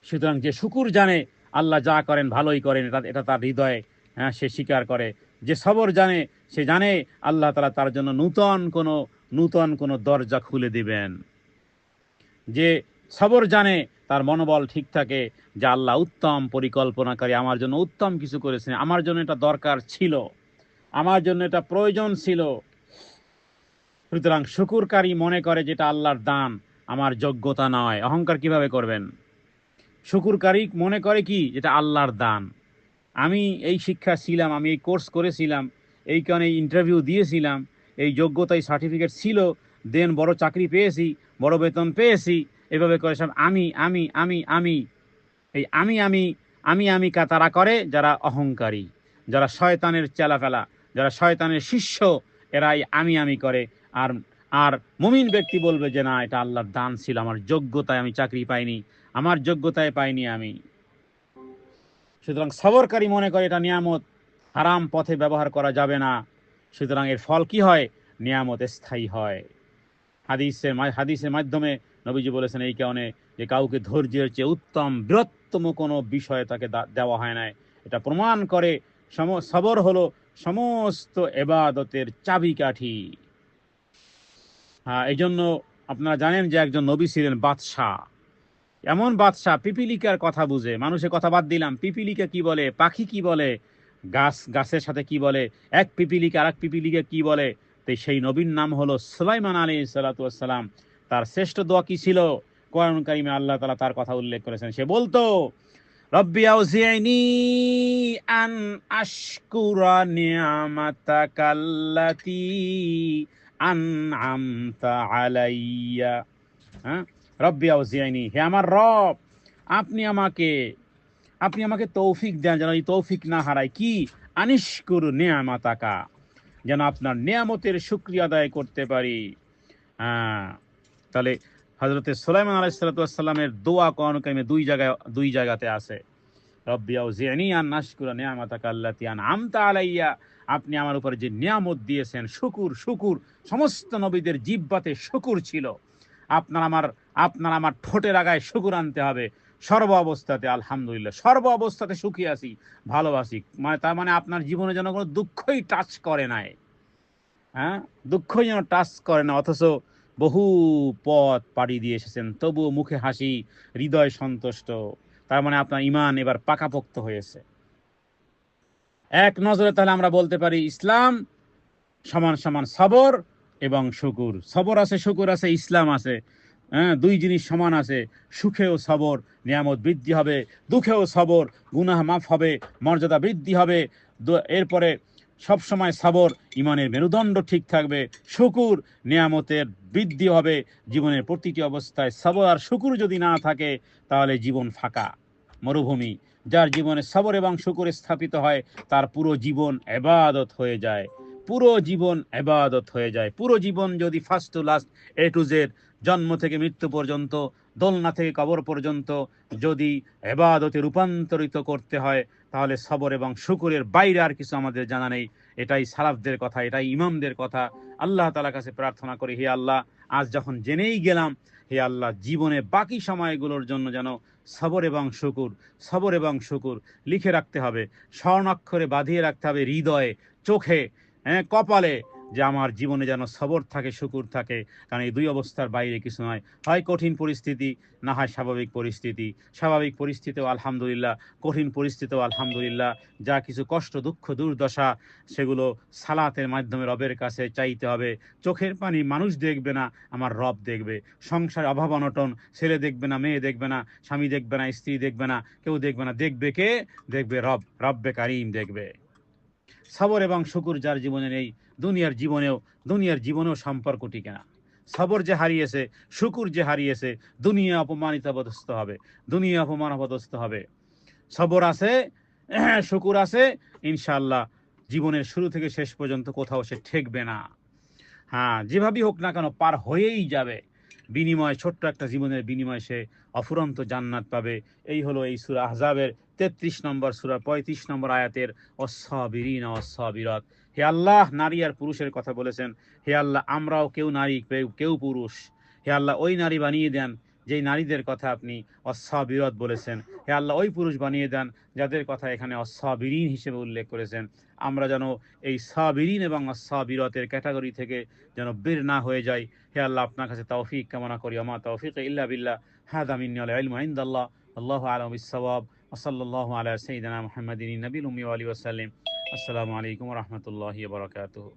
সুতরাং যে শুকুর জানে, আল্লাহ যা করেন ভালোই করেন, এটা তার হৃদয়ে হ্যাঁ, সে স্বীকার করে। যে সবর জানে, সে জানে আল্লাহ তাআলা তার জন্য নূতন কোনো দরজা খুলে দিবেন। যে সবর জানে, তার মনোবল ঠিক থাকে যে আল্লাহ উত্তম পরিকল্পনাকারী, আমার জন্য উত্তম কিছু করেছেন, আমার জন্য এটা দরকার ছিল, আমার জন্য এটা প্রয়োজন ছিল। সুতরাং শুকুরকারী মনে করে যেটা আল্লাহর দান, আমার যোগ্যতা নয়। অহংকার কিভাবে করবেন? শুকুরকারী মনে করে কি, যেটা আল্লাহর দান। আমি এই শিক্ষা ছিলাম, আমি এই কোর্স করেছিলাম, এই কারণে ইন্টারভিউ দিয়েছিলাম, এই যোগ্যতায় সার্টিফিকেট ছিল, দেন বড় চাকরি পেয়েছি, বড় বেতন পেয়েছি। এভাবে করে সব আমি এই আমি তারা করে যারা অহংকারী, যারা শয়তানের চেলাফেলা, যারা শয়তানের শিষ্য, এরা এই আমি করে। আর আর মুমিন ব্যক্তি বলবে যে না, এটা আল্লাহর দান ছিল, আমার যোগ্যতায় আমি চাকরি পাইনি, আমার যোগ্যতায় পাইনি আমি। সুতরাং সবরকারী মনে করে এটা নিয়ামত, হারাম পথে ব্যবহার করা যাবে না। সুতরাং এর ফল কি হয়? নিয়ামত স্থায়ী হয়। হাদিসের মাধ্যমে নবীজি বলেছেন এই কারণে যে কাউকে ধৈর্যের চেয়ে উত্তম বৃহত্তম কোনো বিষয় তাকে দেওয়া হয় না। এটা প্রমাণ করে সবর হলো সমস্ত এবাদতের চাবিকাঠি। হ্যাঁ, এই জন্য আপনারা জানেন যে একজন নবী ছিলেন বাদশাহ। এমন বাদশাহ, পিপিলিকার কথা বুঝে, মানুষের কথা বাদ দিলাম, পিপিলিকা কি বলে, পাখি কি বলে, গাছের সাথে কি বলে, এক পিপিলিকা আর এক পিপিলিকা কি বলে। তো সেই নবীর নাম হলো সুলাইমান আলাইহিস সালাতু ওয়াস সালাম। তার শ্রেষ্ঠ দোয়া কি ছিল? কোরআন কারিমে আল্লাহ তাআলা তার কথা উল্লেখ করেছেন। সে বলতো, রব্বি আউজি'নি আন আশকুরা নি'মাতাকাল্লাতী আন'আমতা আলাইয়া। হ্যাঁ, রব্বি আউজি'নি, হে আমার রব, আপনি আমাকে আপনি আমাকে তৌফিক দেন যেন এই তৌফিক না হারাই। কি? আনিশকুর নিয়ামাতাকা, যেন আপনার নিয়ামতের শুকরিয়া আদায় করতে পারি। হ্যাঁ, তাহলে হযরতে সুলাইমান আলাইহিস সালাতু ওয়াস সালামের দোয়া কোরআন কারিমে দুই জায়গাতে আছে। রব্বি আউজি'নি আন আশকুরা নি'মাতাকা আল্লাতী আন'আমতা আলাইয়া, আপনি আমার উপরে যে নিয়ামত দিয়েছেন, শুকুর। সমস্ত নবীদের জিহ্বাতে শুকুর ছিল। আপনার আমার ঠোঁটের আগায় শুকুর আনতে হবে। সর্ব অবস্থাতে আলহামদুলিল্লাহ, সর্ব অবস্থাতে সুখী আছি, ভালোবাসি, মানে তার মানে আপনার জীবনে যেন কোনো দুঃখই টাচ করে নাই। হ্যাঁ, দুঃখই যেন টাচ করে না, অথচ বহু পথ পাড়ি দিয়ে এসেছেন, তবুও মুখে হাসি, হৃদয় সন্তুষ্ট। তার মানে আপনার ঈমান এবার পাকাপোক্ত হয়েছে। এক নজরে তাহলে আমরা বলতে পারি ইসলাম সমান সমান সবর এবং শুকুর। সবর আছে, শুকুর আছে, ইসলাম আছে। হ্যাঁ, দুই জিনিস সমান আছে। সুখেও সবর, নিয়ামত বৃদ্ধি হবে; দুঃখেও সবর, গুনাহ মাফ হবে, মর্যাদা বৃদ্ধি হবে। এরপরে সব সময় সবর, ইমানের মেরুদণ্ড ঠিক থাকবে; শুকুর, নিয়ামতের বৃদ্ধি হবে জীবনের প্রতিটি অবস্থায়। সবর আর শুকুর যদি না থাকে, তাহলে জীবন ফাঁকা, মরুভূমি। যার জীবনে সবর এবং শুকুর স্থাপিত হয়, তার পুরো জীবন ইবাদত হয়ে যায়। পুরো জীবন যদি first to last, A to Z, জন্ম থেকে মৃত্যু পর্যন্ত, দোলনা থেকে কবর পর্যন্ত যদি ইবাদতে রূপান্তরিত করতে হয়, তাহলে সবর এবং শুকুরের বাইরে আর কিছু আমাদের জানা নেই। এটাই সালাফদের কথা, এটাই ইমামদের কথা। আল্লাহ তাআলার কাছে প্রার্থনা করি, হে আল্লাহ, আজ যখন জেনেই গেলাম, হে আল্লাহ, জীবনে বাকি সময়গুলোর জন্য যেন সবর এবং শুকুর লিখে রাখতে হবে, স্বর্ণাক্ষরে বাঁধিয়ে রাখতে হবে হৃদয়ে, চোখে, হ্যাঁ, কপালে, যে আমার জীবনে যেন সবর থাকে, শুকুর থাকে। কারণ এই দুই অবস্থার বাইরে কিছু নয়। হয় কঠিন পরিস্থিতি, না হয় স্বাভাবিক পরিস্থিতি। স্বাভাবিক পরিস্থিতিও আলহামদুলিল্লাহ, কঠিন পরিস্থিতিও আলহামদুলিল্লাহ। যা কিছু কষ্ট, দুঃখ, দুর্দশা, সেগুলো সালাতের মাধ্যমে রবের কাছে চাইতে হবে। চোখের পানি মানুষ দেখবে না, আমার রব দেখবে। সংসারে অভাব অনটন, ছেলে দেখবে না, মেয়ে দেখবে না, স্বামী দেখবে না, স্ত্রী দেখবে না, কেউ দেখবে না। দেখবে কে? দেখবে রব্বে কারিম দেখবে। সবর এবং শুকুর যার জীবনে নেই, দুনিয়ার জীবনেও সম্পর্ক টিকে না। সবর যে হারিয়েছে, শুকুর যে হারিয়েছে, দুনিয়া অপমানিত হবে। সবর আছে, শুকুর আছে, ইনশাআল্লাহ জীবনের শুরু থেকে শেষ পর্যন্ত কোথাও সে ঠেকবে না। হ্যাঁ, যেভাবেই হোক না কেন পার হয়েই যাবে। ছোট্ট একটা জীবনের বিনিময়ে সে অফুরন্ত জান্নাত পাবে। এই হলো এই সূরা আহজাবের 33 নম্বর সূরা 35 নম্বর আয়াতের অস-সাবিরিনা ওয়াস-সাবিরাত। হে আল্লাহ, নারী আর পুরুষের কথা বলেছেন। হে আল্লাহ, আমরাও কেউ নারী, কেউ পুরুষ। হে আল্লাহ, ওই নারী বানিয়ে দেন যেই নারীদের কথা আপনি অসাবিরত বলেছেন, হে আল্লাহ ওই পুরুষ বানিয়ে দেন যাদের কথা এখানে অসাবিরিন হিসেবে উল্লেখ করেছেন। আমরা যেন এই সাবিরিন এবং অসাবিরতের ক্যাটাগরি থেকে যেন বের না হয়ে যাই। হে আল্লাহ, আপনার কাছে তৌফিক কামনা করি। আমা তৌফিক ইল্লা বিল্লাহ। হাদা মিন্নি ওয়াল ইলমু ইনদাল্লাহ। আল্লাহু আ'লামু বিস-সাওয়াব। ওয়া সাল্লাল্লাহু আলা সাইয়্যিদিনা মুহাম্মাদিন নবিয়্যিল উম্মি ওয়া আলিহি ওয়া সাল্লাম। আসসালামু আলাইকুম ওয়া রাহমাতুল্লাহি ওয়া বারাকাতুহু।